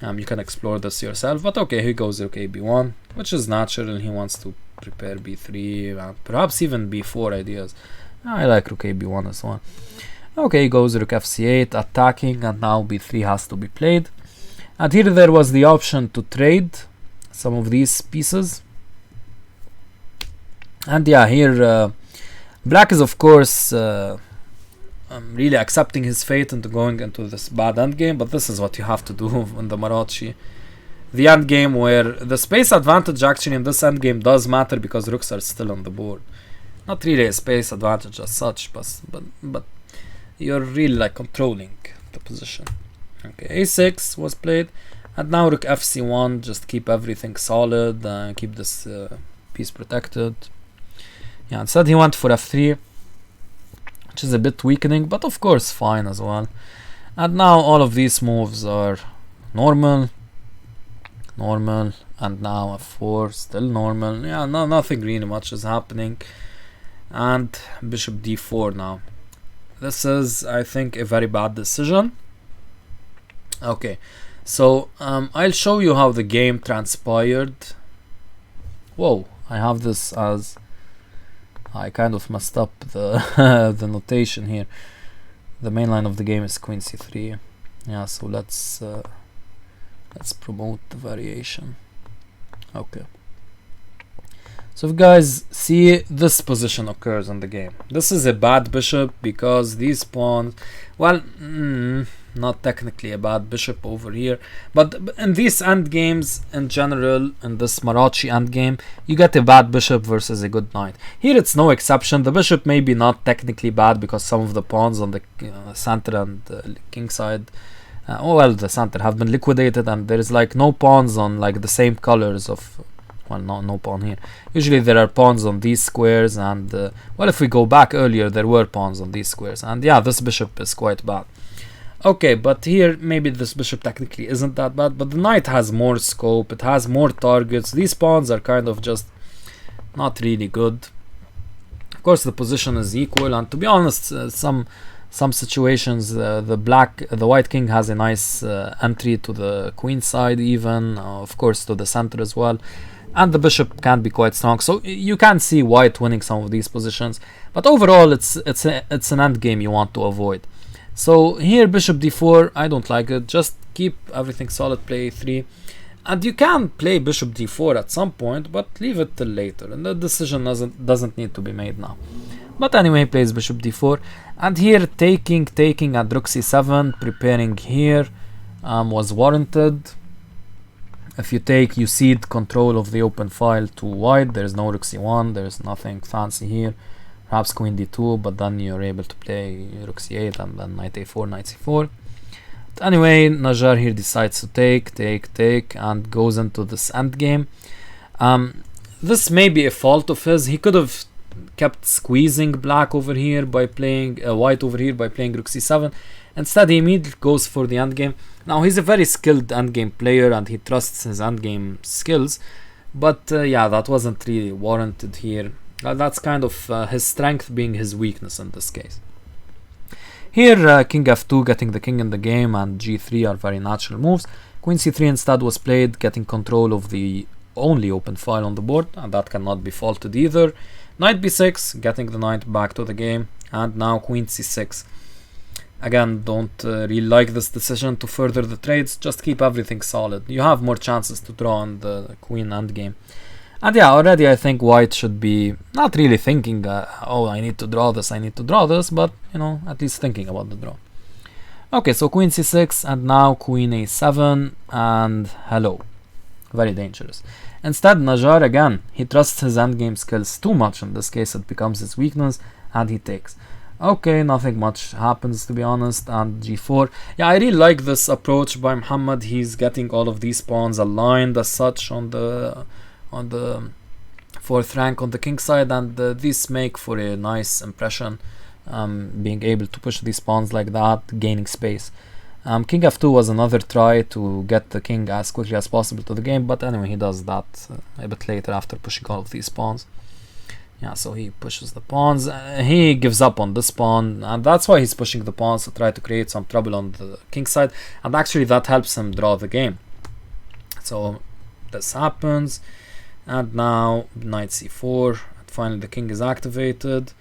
You can explore this yourself, but okay, here goes rook a b1, which is natural. He wants to prepare b3, perhaps even b4 ideas. I like rook a b1 as well. Okay, goes rook fc8, attacking, and now b3 has to be played. And here there was the option to trade some of these pieces. And yeah, here black is of course really accepting his fate into going into this bad endgame, but this is what you have to do in the Marachi. The endgame where the space advantage actually in this endgame does matter because rooks are still on the board. Not really a space advantage as such, but you're really like controlling the position. Okay, a6 was played, and now rook fc1, just keep everything solid, keep this piece protected. Yeah, instead he went for f3, which is a bit weakening, but of course fine as well. And now all of these moves are normal, and now f4, still normal. Yeah, nothing really much is happening. And bishop d4 now. This is, I think, a very bad decision. Okay, so I'll show you how the game transpired. Whoa, I have this as... I kind of messed up the the notation here. The main line of the game is queen c3. Yeah, so let's promote the variation. Okay. So if you guys see, this position occurs in the game. This is a bad bishop because these pawns, well, not technically a bad bishop over here, but in these endgames in general, in this Marachi endgame, you get a bad bishop versus a good knight. Here it's no exception. The bishop may be not technically bad because some of the pawns on the center and king side, the center have been liquidated, and there is like no pawns on like the same colors of... Well, no pawn here. Usually there are pawns on these squares, and well, if we go back earlier, there were pawns on these squares, and yeah, this bishop is quite bad. Okay, but here maybe this bishop technically isn't that bad, but the knight has more scope, it has more targets. These pawns are kind of just not really good. Of course, the position is equal, and to be honest, some some situations the white king has a nice entry to the queen side, even of course to the center as well, and the bishop can be quite strong, so you can see white winning some of these positions, but overall it's an end game you want to avoid. So here bishop d4, I don't like it. Just keep everything solid, play a3, and you can play bishop d4 at some point, but leave it till later, and the decision doesn't need to be made now. But anyway, he plays bishop d4, and here taking at rook c7, preparing here was warranted. If you take, you cede control of the open file to white. There is no rook c1, there is nothing fancy here. Perhaps queen d2, but then you're able to play rook c8 and then knight a4, knight c4. But anyway, Najjar here decides to take, and goes into this endgame. This may be a fault of his. He could have kept squeezing black over here by playing white over here by playing rook c7. Instead, he immediately goes for the endgame. Now, he's a very skilled endgame player and he trusts his endgame skills, but yeah, that wasn't really warranted here. That's kind of his strength being his weakness in this case. Here, king f2, getting the king in the game, and g3 are very natural moves. Queen c3 instead was played, getting control of the only open file on the board, and that cannot be faulted either. Knight b6, getting the knight back to the game, and now queen c6. Again, don't really like this decision to further the trades, just keep everything solid. You have more chances to draw on the queen endgame. And yeah, already I think white should be not really thinking, oh, I need to draw this, but, you know, at least thinking about the draw. Okay, so queen c6, and now queen a7, and hello. Very dangerous. Instead, Najjar, again, he trusts his endgame skills too much. In this case, it becomes his weakness, and he takes. Okay, nothing much happens, to be honest, and g4. Yeah, I really like this approach by Muhammad. He's getting all of these pawns aligned as such on the fourth rank on the king side, and these make for a nice impression, being able to push these pawns like that, gaining space. King f2 was another try to get the king as quickly as possible to the game, but anyway, he does that a bit later after pushing all of these pawns. Yeah, so he pushes the pawns, he gives up on this pawn, and that's why he's pushing the pawns to try to create some trouble on the king side, and actually that helps him draw the game. So this happens, and now knight c4, and finally the king is activated,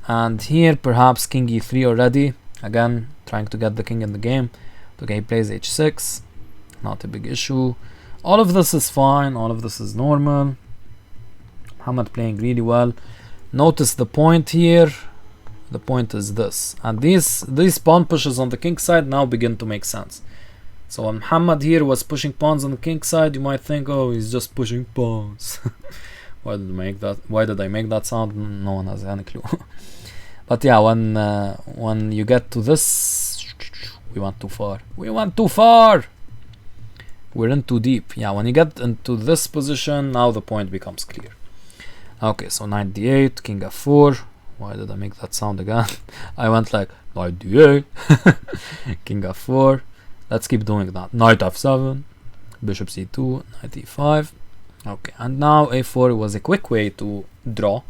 and here perhaps king e3 already, again trying to get the king in the game. Okay, he plays h6, not a big issue. All of this is fine, all of this is normal. Muhammad playing really well. Notice the point here, the point is this, and these pawn pushes on the king side now begin to make sense. So when Muhammad here was pushing pawns on the king side, you might think, oh, he's just pushing pawns. Why did I make that sound? No one has any clue. But yeah, when you get to this, we went too far. We're in too deep. Yeah, when you get into this position, now the point becomes clear. Okay, so knight d8, king f4. Why did I make that sound again? I went like knight d8, king f4. Let's keep doing that. Knight f7, bishop c2, knight e5. Okay, and now a4 was a quick way to draw,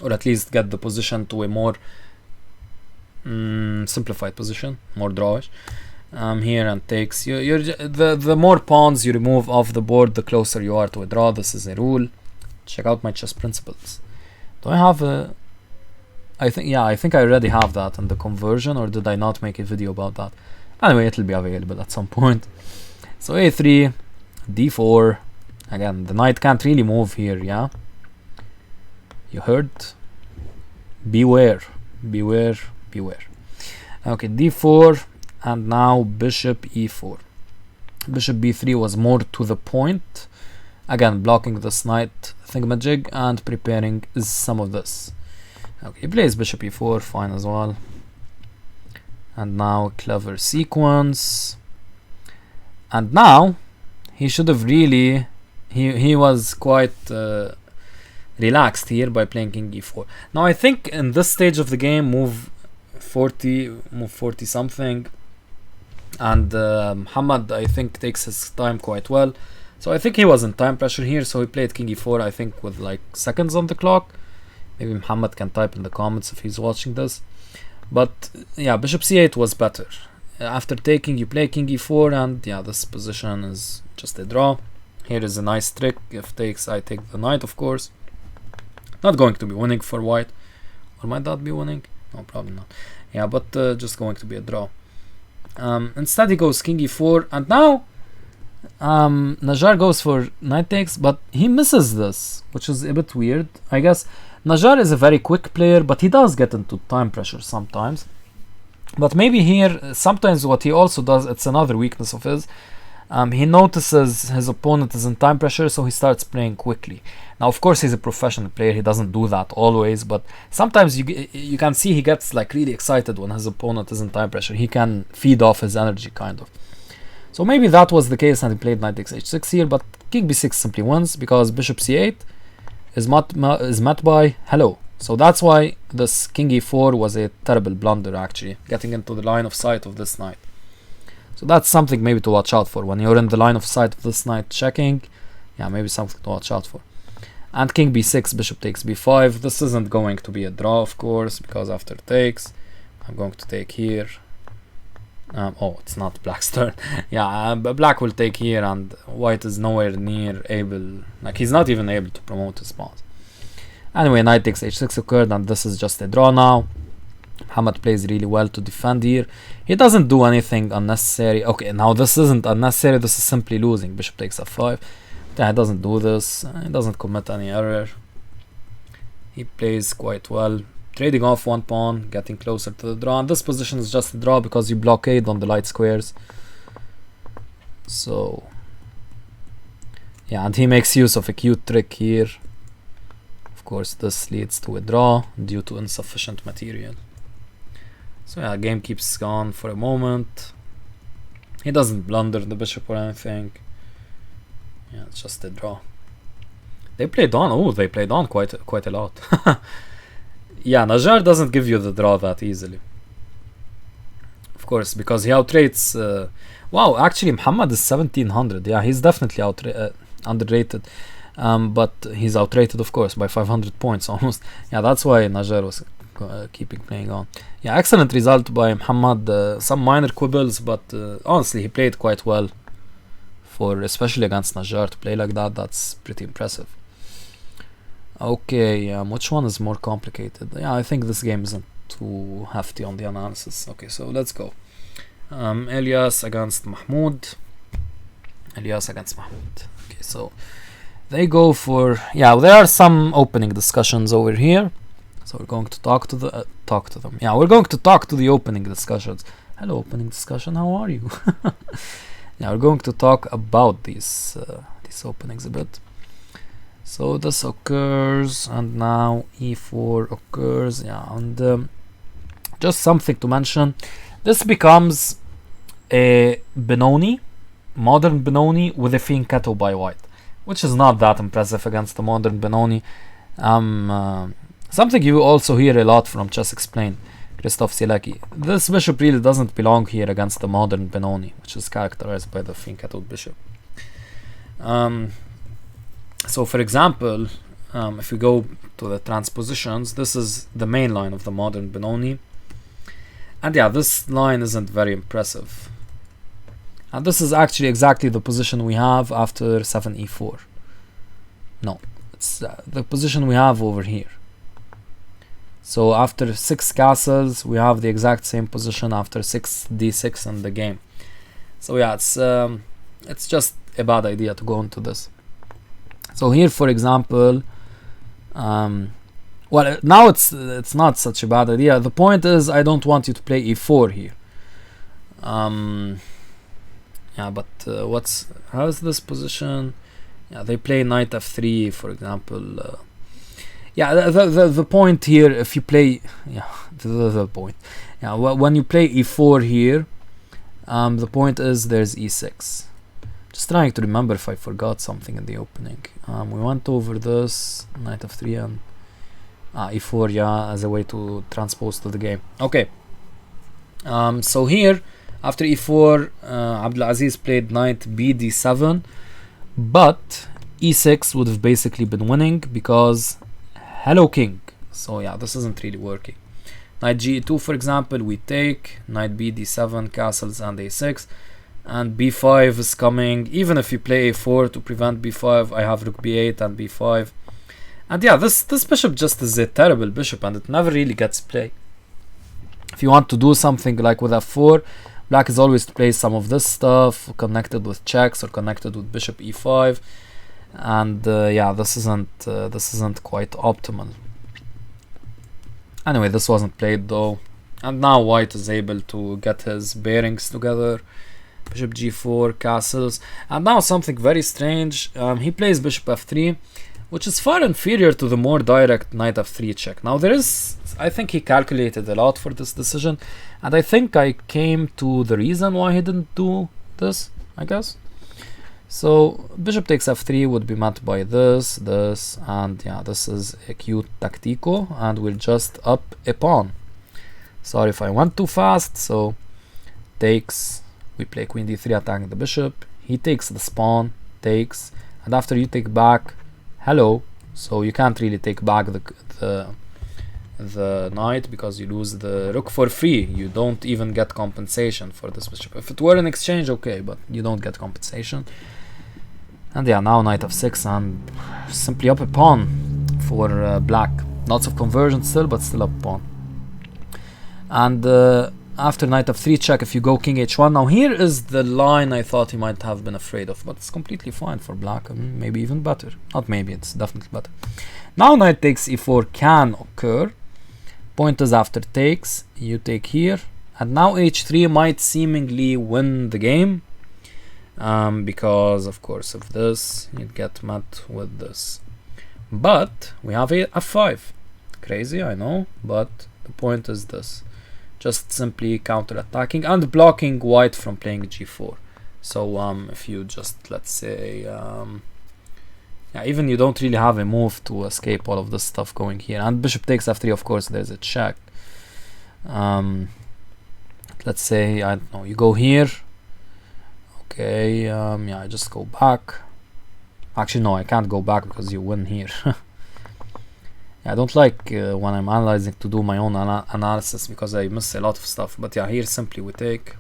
or at least get the position to a more simplified position, more drawish. Here and takes. The more pawns you remove off the board, the closer you are to a draw. This is a rule. Check out my chess principles. Do I have a... I think I already have that in the conversion, or did I not make a video about that? Anyway, it'll be available at some point. So a3, d4. Again, the knight can't really move here, yeah? You heard? Beware. Beware. Beware. Okay, d4, and now bishop e4. Bishop b3 was more to the point. Again, blocking this knight thingamajig and preparing some of this. Okay, he plays bishop e4, fine as well. And now clever sequence. And now he should have really... He was quite relaxed here by playing king e4. Now I think in this stage of the game, move 40 something, and Muhammad I think takes his time quite well. So I think he was in time pressure here, so he played king e4 I think with like seconds on the clock. Maybe Muhammad can type in the comments if he's watching this. But yeah, bishop c8 was better. After taking, you play king e4, and yeah, this position is just a draw. Here is a nice trick. If takes, I take the knight, of course. Not going to be winning for white. Or might that be winning? No, probably not. Yeah, but just going to be a draw. Instead he goes king e4, and now Najjar goes for knight takes, but he misses this, which is a bit weird. I guess Najjar is a very quick player, but he does get into time pressure sometimes. But maybe here, sometimes what he also does, it's another weakness of his, he notices his opponent is in time pressure, so he starts playing quickly. Now, of course, he's a professional player, he doesn't do that always, but sometimes you can see he gets like really excited when his opponent is in time pressure. He can feed off his energy, kind of. So maybe that was the case and he played knight takes h6 here, but king b6 simply wins because bishop c8 is met by hello. So that's why this king e4 was a terrible blunder, actually, getting into the line of sight of this knight. So that's something maybe to watch out for when you're in the line of sight of this knight checking. Yeah, maybe something to watch out for. And king b6, bishop takes b5. This isn't going to be a draw, of course, because after takes, I'm going to take here. Oh, it's not black's turn. Yeah, black will take here, and white is nowhere near able, like he's not even able to promote his pawns. Anyway, knight takes h6 occurred, and this is just a draw now. Muhammad plays really well to defend here. He doesn't do anything unnecessary. Okay, now this isn't unnecessary, this is simply losing. Bishop takes f5. Yeah, he doesn't do this. He doesn't commit any error. He plays quite well. Trading off one pawn, getting closer to the draw. And this position is just a draw because you blockade on the light squares. So, yeah, and he makes use of a cute trick here. Of course, this leads to a draw due to insufficient material. So yeah, game keeps on for a moment. He doesn't blunder the bishop or anything. Yeah, it's just a draw. They played on. Oh, they played on quite a lot. Yeah, Najjar doesn't give you the draw that easily. Of course, because he outrates. Wow, actually, Muhammad is 1700. Yeah, he's definitely underrated. But he's outrated, of course, by 500 points almost. Yeah, that's why Najjar was keeping playing on. Yeah, excellent result by Muhammad. Some minor quibbles, but honestly, he played quite well. For especially against Najjar to play like that, that's pretty impressive. Okay, which one is more complicated? Yeah, I think this game isn't too hefty on the analysis. Okay, so let's go. Elias against Mahmoud. Elias against Mahmoud. Okay, so they go for, yeah, there are some opening discussions over here. So we're going to talk to them. Yeah, we're going to talk to the opening discussions. Hello, opening discussion. How are you? Yeah, we're going to talk about these openings a bit. So this occurs, and now e4 occurs. Yeah, and just something to mention. This becomes a Benoni, modern Benoni with a fianchetto by white, which is not that impressive against the modern Benoni. Something you also hear a lot from Chess Explained, Christoph Sieleki. This bishop really doesn't belong here against the modern Benoni, which is characterized by the fianchettoed bishop. So for example, if we go to the transpositions, this is the main line of the modern Benoni. And yeah, this line isn't very impressive. And this is actually exactly the position we have after 7e4. No, it's the position we have over here. So after 6 castles, we have the exact same position after 6d6 in the game. So yeah, it's just a bad idea to go into this. So here, for example, well, now it's not such a bad idea. The point is, I don't want you to play e4 here. Yeah, but how is this position? Yeah, they play knight f3, for example. Yeah, the point here, if you play, yeah, the point. Yeah, when you play e4 here, the point is there's e6. Just trying to remember if I forgot something in the opening. We went over this knight f3 and e4, yeah, as a way to transpose to the game. Okay. So here, after e4, Abdulaziz played knight bd7, but e6 would have basically been winning because hello king. So yeah, this isn't really working. Knight g2, for example, we take, knight b d7, castles, and a6, and b5 is coming. Even if you play a4 to prevent b5, I have rook b8 and b5. And yeah, this bishop just is a terrible bishop, and it never really gets play. If you want to do something like with f4, black is always to play some of this stuff connected with checks or connected with bishop e5, and yeah, this isn't quite optimal. Anyway, this wasn't played though, and now white is able to get his bearings together. Bishop g4, castles, and now something very strange. He plays bishop f3, which is far inferior to the more direct knight f3 check. Now I think he calculated a lot for this decision, and I think I came to the reason why he didn't do this, I guess. So bishop takes f3 would be met by this, and yeah, this is a cute tactico, and we'll just up a pawn. Sorry if I went too fast. So takes, we play queen d3 attacking the bishop, he takes the pawn, takes, and after you take back, hello, so you can't really take back the knight because you lose the rook for free. You don't even get compensation for this bishop. If it were an exchange, okay, but you don't get compensation. And yeah, now knight f6 and simply up a pawn for black. Lots of conversion still, but still up a pawn. And after knight f3 check, if you go king h1, now here is the line I thought he might have been afraid of, but it's completely fine for black. I mean, maybe even better. Not maybe, it's definitely better. Now knight takes e4 can occur. Point is after takes, you take here, and now h3 might seemingly win the game, because of course of this you'd get met with this. But we have a f5. Crazy, I know, but the point is this. Just simply counter-attacking and blocking white from playing g4. So if you just, let's say, yeah, even you don't really have a move to escape all of this stuff going here. And bishop takes f3, of course, there's a check. Let's say, I don't know, you go here. Okay, yeah, I just go back. Actually, no, I can't go back because you win here. Yeah, I don't like when I'm analyzing to do my own analysis because I miss a lot of stuff. But yeah, here simply we take.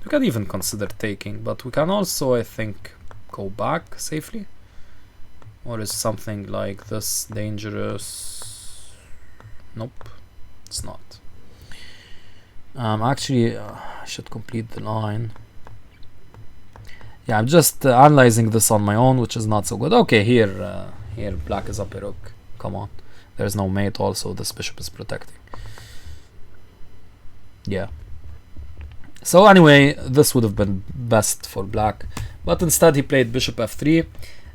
We can even consider taking, but we can also, I think, go back safely. Or is something like this dangerous? Nope, it's not. Actually, I should complete the line. Yeah, I'm just analyzing this on my own, which is not so good. Okay, here black is up a rook. Come on, there's no mate. Also, this bishop is protecting. Yeah. So anyway, this would have been best for black, but instead he played bishop f3.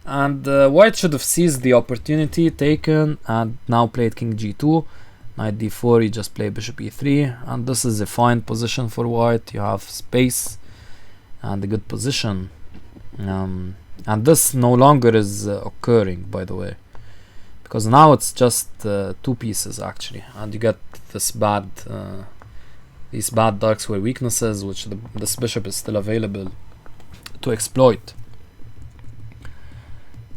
And white should have seized the opportunity, taken, and now played king g2, knight d4, you just play bishop e3, and this is a fine position for white. You have space and a good position, and this no longer is occurring, by the way, because now it's just 2 pieces actually, and you get this bad these bad dark square weaknesses, which this bishop is still available to exploit.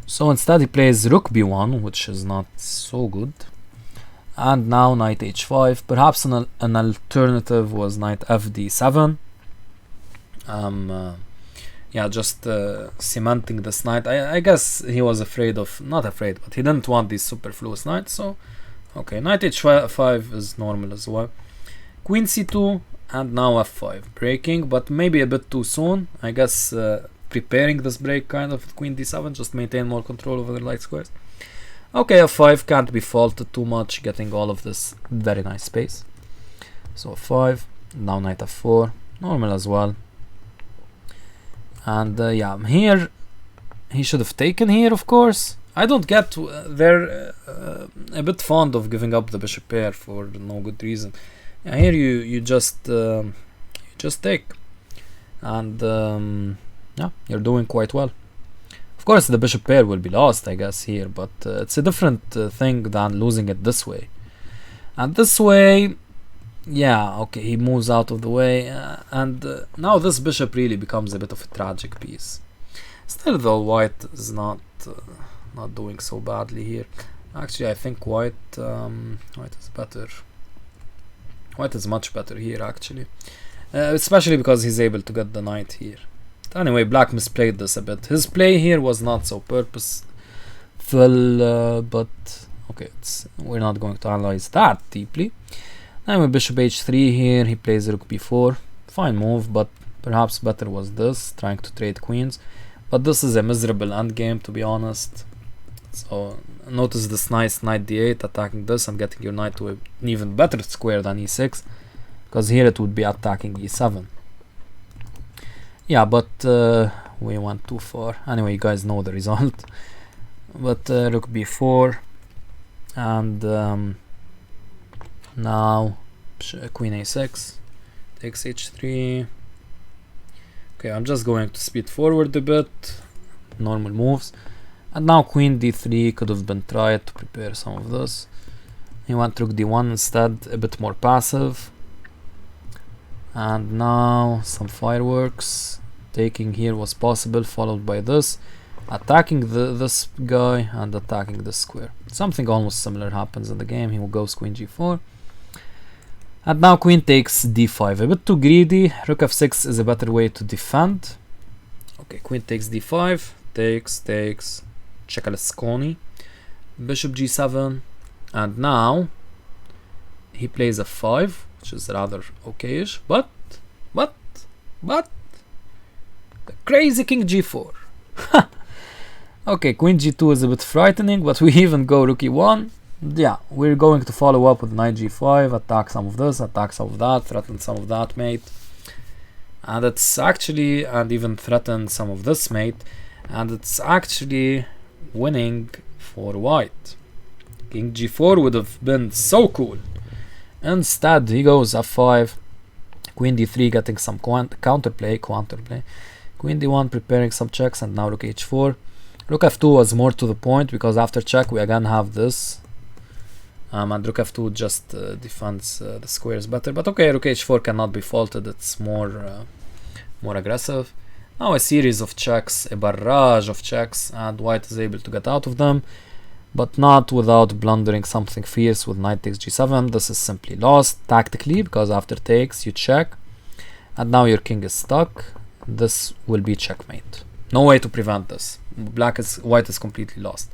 So instead he plays rook b1, which is not so good. And now knight h5. Perhaps an alternative was knight fd7. Yeah, just cementing this knight. I guess he was afraid of, not afraid, but he didn't want these superfluous knights. So, okay, knight h5 is normal as well. Queen c2 and now f5. Breaking, but maybe a bit too soon. I guess preparing this break kind of queen d7, just maintain more control over the light squares. Okay, f5 can't be faulted too much, getting all of this very nice space. So f5, now knight f4, normal as well. And yeah, here he should have taken here, of course. I don't get, they're a bit fond of giving up the bishop pair for no good reason. Yeah, here you just take, and yeah, you're doing quite well. Of course, the bishop pair will be lost, I guess, here, but it's a different thing than losing it this way. And this way, yeah, okay, he moves out of the way, and now this bishop really becomes a bit of a tragic piece. Still, though, white is not doing so badly here. Actually, I think white is better. White is much better here actually, especially because he's able to get the knight here. Anyway, black misplayed this a bit. His play here was not so purposeful, but okay, we're not going to analyze that deeply. Anyway, bishop h3 here, he plays rook b4. Fine move, but perhaps better was this, trying to trade queens. But this is a miserable endgame, to be honest. So notice this nice knight d8 attacking this and getting your knight to an even better square than e6, because here it would be attacking e7. Yeah, but we went too far. Anyway, you guys know the result. But rook b4, and now queen a6 takes h3. Okay, I'm just going to speed forward a bit, normal moves. And now queen d3 could have been tried to prepare some of this. He went rook d1 instead, a bit more passive. And now some fireworks. Taking here was possible, followed by this. Attacking this guy and attacking this square. Something almost similar happens in the game. He goes queen g4. And now queen takes d5. A bit too greedy. Rook f6 is a better way to defend. Okay, queen takes d5. Takes. Cecalesconi. Bishop g7. And now he plays f5, which is rather okayish. But the crazy king g4. Okay, queen g2 is a bit frightening, but we even go rook e1. Yeah, we're going to follow up with knight g5, attack some of this, attack some of that, threaten some of that mate. And it's actually, and even threaten some of this mate. And it's actually winning for white. King g4 would have been so cool. Instead, he goes f5, queen d3 getting some counterplay. Queen d1 preparing some checks, and now rook h4. Rook f2 was more to the point, because after check we again have this. And rook f2 just defends the squares better. But okay, rook h4 cannot be faulted, it's more aggressive. Now a series of checks, a barrage of checks, and white is able to get out of them. But not without blundering something fierce with knight takes g7. This is simply lost tactically, because after takes you check. And now your king is stuck. This will be checkmate. No way to prevent this. White is completely lost.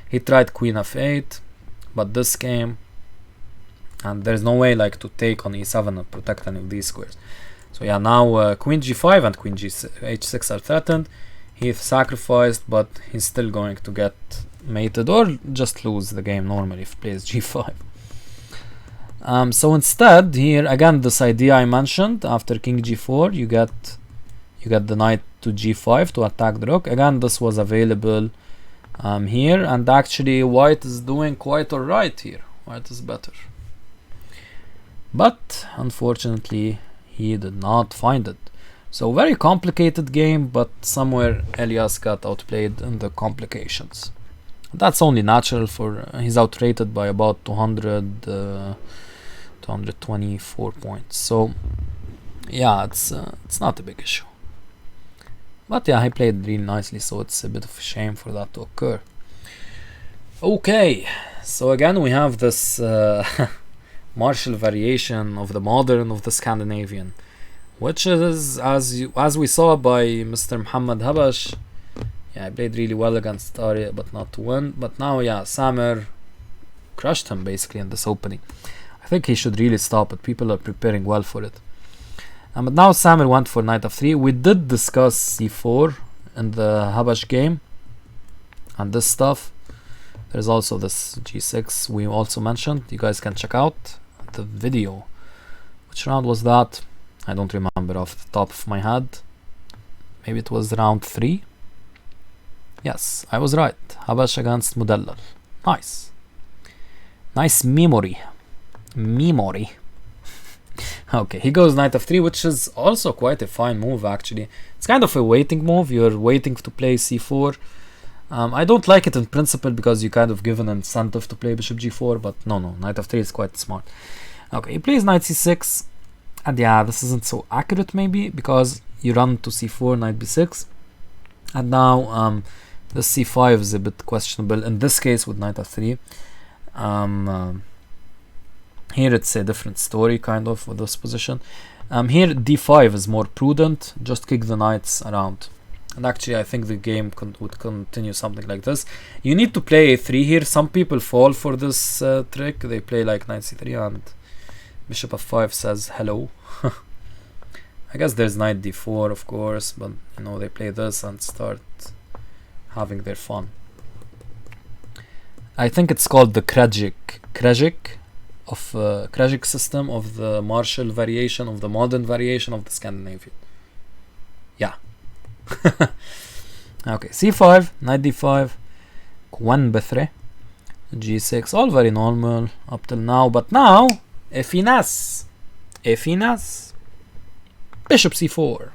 He tried queen f8, but this came, and there's no way like to take on e7 and protect any of these squares. So yeah, now queen g5 and queen h6 are threatened. He sacrificed, but he's still going to get mated or just lose the game normally if he plays g5. So instead here again, this idea I mentioned, after king g4 you get the knight to g5 to attack the rook. Again, this was available here, and actually white is doing quite alright here. White is better, but unfortunately he did not find it. So very complicated game, but somewhere Elias got outplayed in the complications. That's only natural, for he's outrated by about 224 points. So yeah, it's not a big issue. But yeah, he played really nicely, so it's a bit of a shame for that to occur. Okay, so again we have this martial variation of the modern, of the Scandinavian, which is, as we saw by Mr. Muhammad Habash. Yeah, he played really well against Tariq, but not to win. But now, yeah, Samer crushed him basically in this opening. I think he should really stop it. People are preparing well for it. But now Samer went for knight f3. We did discuss c4 in the Habash game and this stuff. There's also this g6 we also mentioned. You guys can check out the video. Which round was that? I don't remember off the top of my head. Maybe it was round 3. Yes, I was right. Habash against Mudallal. Nice. Nice memory. Okay, he goes knight f3, which is also quite a fine move actually. It's kind of a waiting move. You're waiting to play c4. I don't like it in principle because you kind of give an incentive to play bishop g4, but no, knight f3 is quite smart. Okay, he plays knight c6, and yeah, this isn't so accurate maybe because you run to c4, knight b6, and now the c5 is a bit questionable in this case with knight f3. Here it's a different story kind of with this position. Here d5 is more prudent, just kick the knights around. And actually I think the game would continue something like this. You need to play a3 here. Some people fall for this trick. They play like knight c3 and bishop f5 says hello. I guess there's knight d4 of course, but you know, they play this and start having their fun. I think it's called the Krajik system of the Marshall variation, of the modern variation of the Scandinavian. Yeah. Okay, c5, knight d5, Quen b3, g6, all very normal up till now, but now a finesse, bishop c4,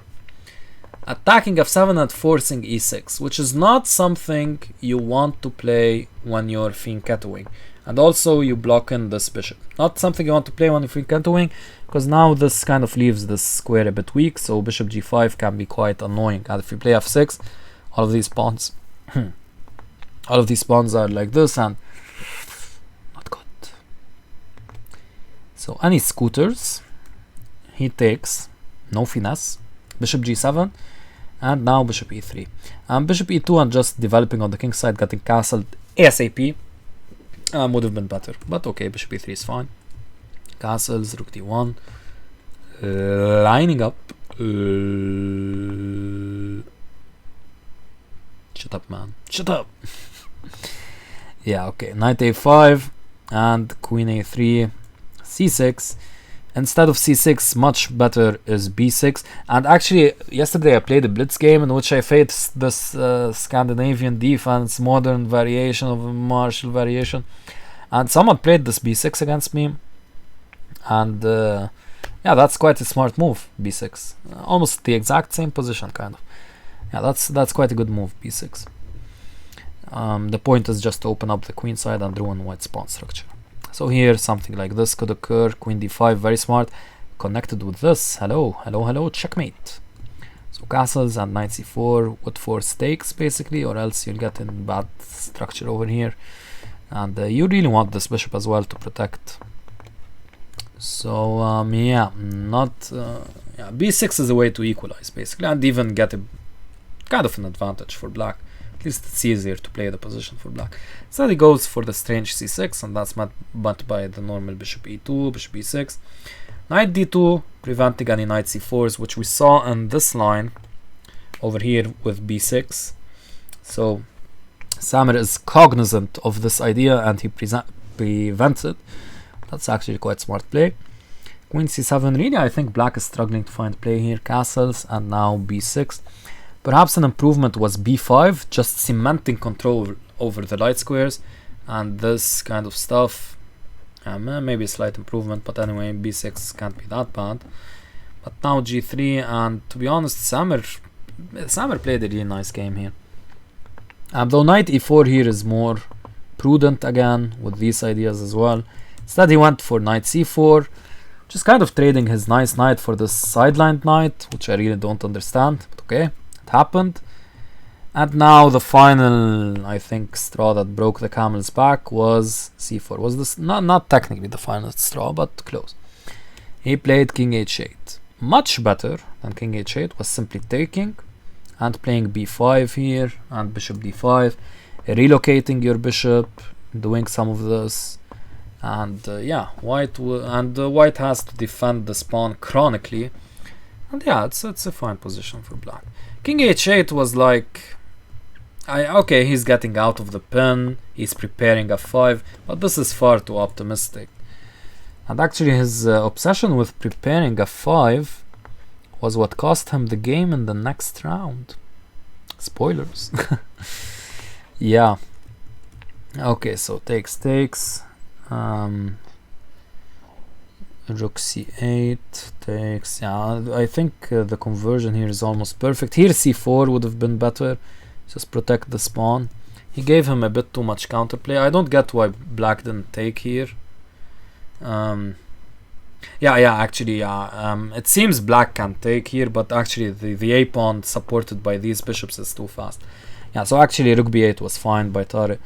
attacking f7 and forcing e6, which is not something you want to play when you're fianchettoing. And also you block in this bishop. Not something you want to play when you're fianchettoing, because now this kind of leaves this square a bit weak, so bishop g5 can be quite annoying. And if you play f6, all of these pawns are like this and not good. So any scooters, he takes, no finesse, bishop g7, and now bishop e3. Bishop e2 and just developing on the king side, getting castled ASAP. Would have been better, but okay, bishop e3 is fine. Castles, rook d1, lining up. Shut up, man. Shut up. Yeah, okay. Knight a5 and queen a3, c6. Instead of c6, much better is b6. And actually, yesterday I played a blitz game in which I faced this Scandinavian defense, modern variation of a Marshall variation. And someone played this b6 against me. And yeah, that's quite a smart move, b6. Almost the exact same position, kind of. Yeah, that's quite a good move, b6. The point is just to open up the queen side and ruin white's pawn structure. So here something like this could occur. Queen d5, very smart. Connected with this. Hello, checkmate. So castles and knight c4 would force stakes basically, or else you'll get in bad structure over here. And you really want this bishop as well to protect. So yeah, yeah, b6 is a way to equalize basically, and even get a kind of an advantage for black. At least it's easier to play the position for black. So he goes for the strange c6, and that's met by the normal bishop e2, bishop e6, knight d2, preventing any knight c4s, which we saw in this line over here with b6. So Samer is cognizant of this idea and he prevents it. That's actually quite smart play. Queen c7, really I think black is struggling to find play here. Castles and now b6. Perhaps an improvement was b5, just cementing control over the light squares and this kind of stuff. Maybe a slight improvement, but anyway, b6 can't be that bad. But now g3, and to be honest, Samer played a really nice game here. Though knight e4 here is more prudent again with these ideas as well. Instead he went for knight c4, just kind of trading his nice knight for this sidelined knight, which I really don't understand, but okay. Happened. And now the final, I think, straw that broke the camel's back was c4. Was this not technically the final straw, but close. He played king h8. Much better than king h8 was simply taking and playing b5 here and bishop d5, relocating your bishop, doing some of this, and yeah, white has to defend this pawn chronically, and yeah, it's a fine position for black. King h8 was like, okay, he's getting out of the pin, he's preparing f5, but this is far too optimistic. And actually his obsession with preparing f5 was what cost him the game in the next round. Spoilers. Yeah. Okay, so takes. Rook c8 takes. Yeah, I think the conversion here is almost perfect. Here c4 would have been better. Just protect the pawn. He gave him a bit too much counterplay. I don't get why black didn't take here. Actually, it seems black can take here, but actually the a pawn supported by these bishops is too fast. Yeah, so actually rook b8 was fine by Tariq.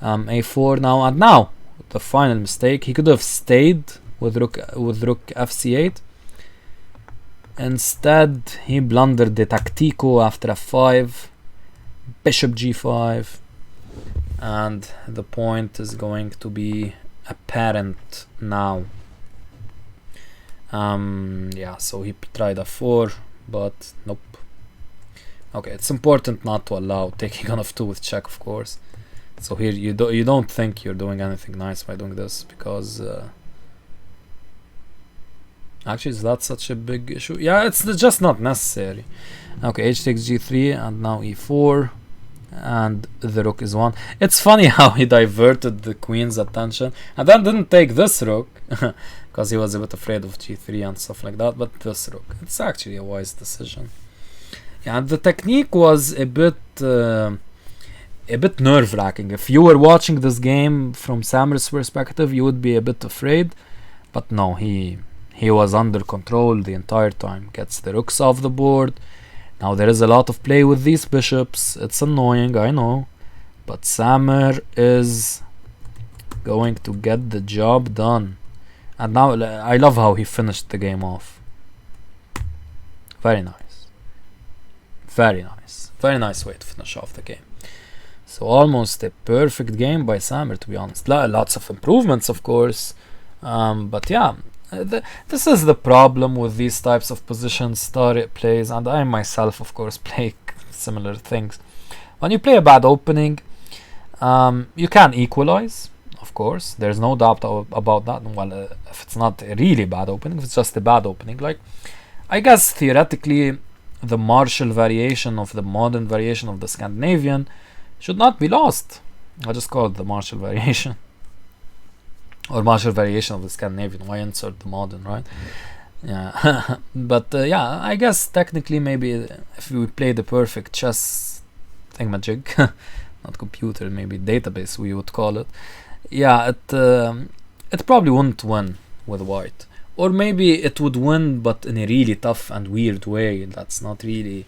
A4 now, and now the final mistake. He could have stayed with rook fc8. Instead, he blundered the tactico after f5, bishop g5, and the point is going to be apparent now. Yeah, so he tried f4, but nope. Okay, it's important not to allow taking on f2 with check, of course. So here you don't think you're doing anything nice by doing this, because actually, is that such a big issue? Yeah, it's just not necessary. Okay, h takes g3, and now e4, and the rook is 1. It's funny how he diverted the queen's attention, and then didn't take this rook, because he was a bit afraid of g3 and stuff like that, but this rook. It's actually a wise decision. Yeah, and the technique was a bit nerve-wracking. If you were watching this game from Samer's perspective, you would be a bit afraid, but no, he was under control the entire time. Gets the rooks off the board. Now there is a lot of play with these bishops. It's annoying, I know, but Samer is going to get the job done. And now I love how he finished the game off. Very nice. Very nice. Very nice way to finish off the game. So almost a perfect game by Samer, to be honest. Lots of improvements, of course, but yeah. This is the problem with these types of positions Tariq plays, and I myself, of course, play similar things. When you play a bad opening, you can equalize, of course. There's no doubt about that. Well, if it's not a really bad opening, if it's just a bad opening, like, I guess theoretically, the martial variation of the modern variation of the Scandinavian should not be lost. I just call it the martial variation. Or martial variation of the Scandinavian. Why insert the modern, right? Yeah. But yeah, I guess technically maybe if we play the perfect chess thingamajig, not computer, maybe database we would call it. Yeah, it probably wouldn't win with white. Or maybe it would win, but in a really tough and weird way that's not really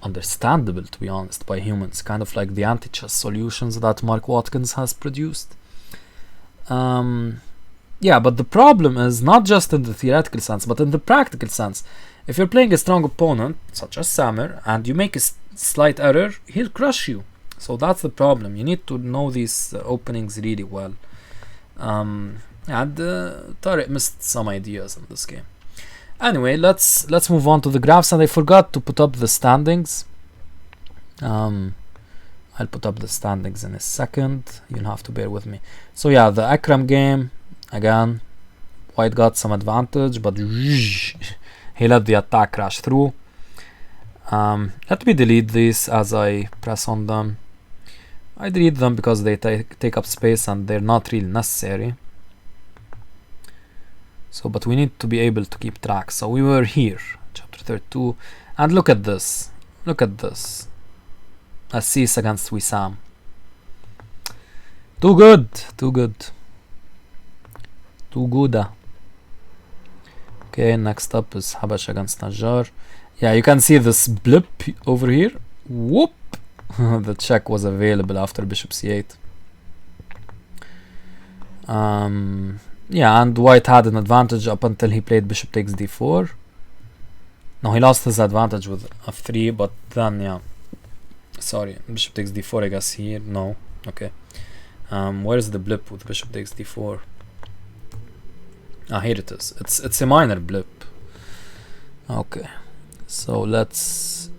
understandable, to be honest, by humans. Kind of like the anti-chess solutions that Mark Watkins has produced. Yeah, but the problem is not just in the theoretical sense, but in the practical sense. If you're playing a strong opponent, such as Samer, and you make a slight error, he'll crush you. So that's the problem. You need to know these openings really well. And Tariq missed some ideas in this game. Anyway, let's move on to the graphs, and I forgot to put up the standings. I'll put up the standings in a second. You'll have to bear with me. So yeah, the Akram game, again, white got some advantage, but he let the attack crash through. Let me delete these as I press on them. I delete them because they take up space and they're not really necessary. So, but we need to be able to keep track. So we were here, chapter 32, and look at this. Look at this. Assis against Wissam. Too good. Too good. Too good. Okay, next up is Habash against Najjar. Yeah, you can see this blip over here. Whoop! The check was available after bishop c8. Yeah, and white had an advantage up until he played bishop takes d4. No, he lost his advantage with f3, but then, yeah. Sorry, bishop takes d4, I guess here. No, okay. Where's the blip with bishop takes d4? Ah, here it is. It's a minor blip. Okay, so let's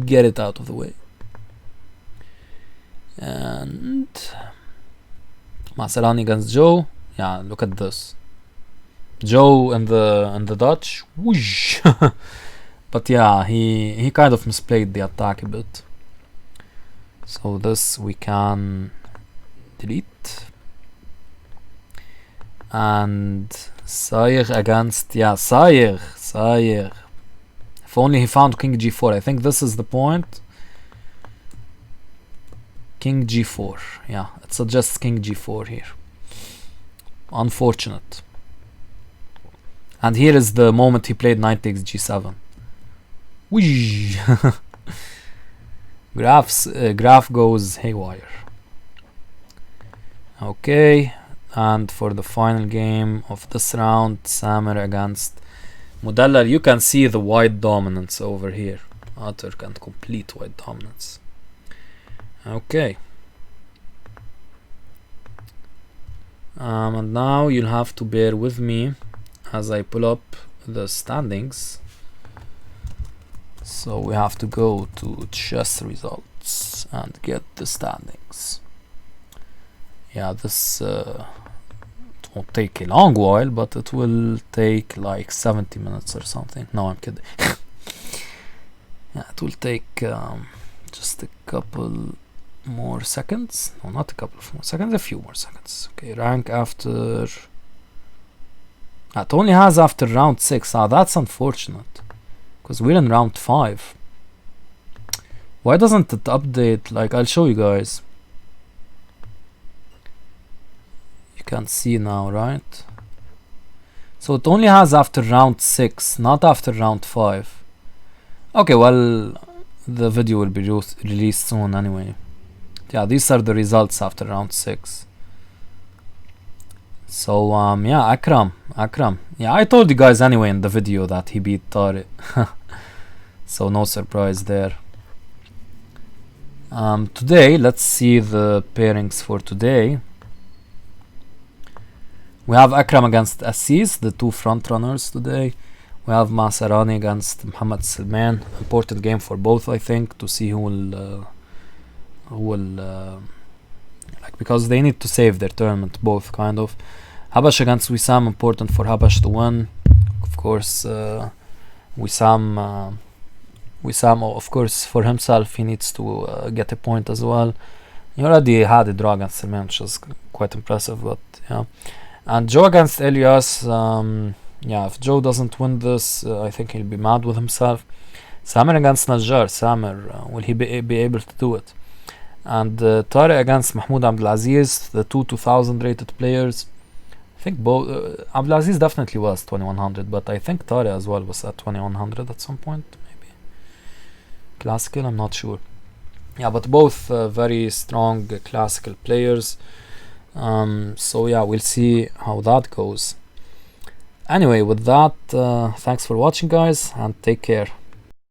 get it out of the way. And Maserani against Joe. Yeah, look at this. Joe and the Dutch. Whoosh. But yeah, he kind of misplayed the attack a bit. So this we can delete. And Sayer against, yeah, Sayer. If only he found king g4. I think this is the point. King g4. Yeah, it suggests king g4 here. Unfortunate. And here is the moment he played knight takes g7. Whee! Graph goes haywire. Okay, And for the final game of this round, Samer against Mudallal. You can see the white dominance over here. Utter and complete white dominance. Okay. And now you'll have to bear with me as I pull up the standings. So we have to go to chess results and get the standings. Yeah, this it won't take a long while, but it will take like 70 minutes or something. No, I'm kidding. Yeah, it will take just a couple more seconds. No, not a couple of more seconds, a few more seconds. Okay, rank after... it only has after round 6. That's unfortunate, because we're in round 5. Why doesn't it update? Like, I'll show you guys. You can see now, right? So it only has after round 6, not after round 5. Okay, well, the video will be released soon anyway. Yeah, these are the results after round 6. So yeah, Akram. Yeah, I told you guys anyway in the video that he beat Tariq. So no surprise there. Today, let's see the pairings for today. We have Akram against Assis, the two front runners today. We have Masarani against Muhammad Salman. Important game for both, I think, to see who will like, because they need to save their tournament, both kind of. Habash against Wissam, important for Habash to win. Of course, Wissam, of course, for himself, he needs to get a point as well. He already had a draw against Salman, which is quite impressive, but yeah. And Joe against Elias, yeah, if Joe doesn't win this, I think he'll be mad with himself. Samer against Najjar. Samer, will he be able to do it? And Tariq against Mahmoud Abdelaziz, the two 2000 rated players. I think both Abdelaziz definitely was 2100, but I think Tariq as well was at 2100 at some point, maybe. Classical, I'm not sure. Yeah, but both very strong classical players. So yeah, we'll see how that goes. Anyway, with that, thanks for watching, guys, and take care.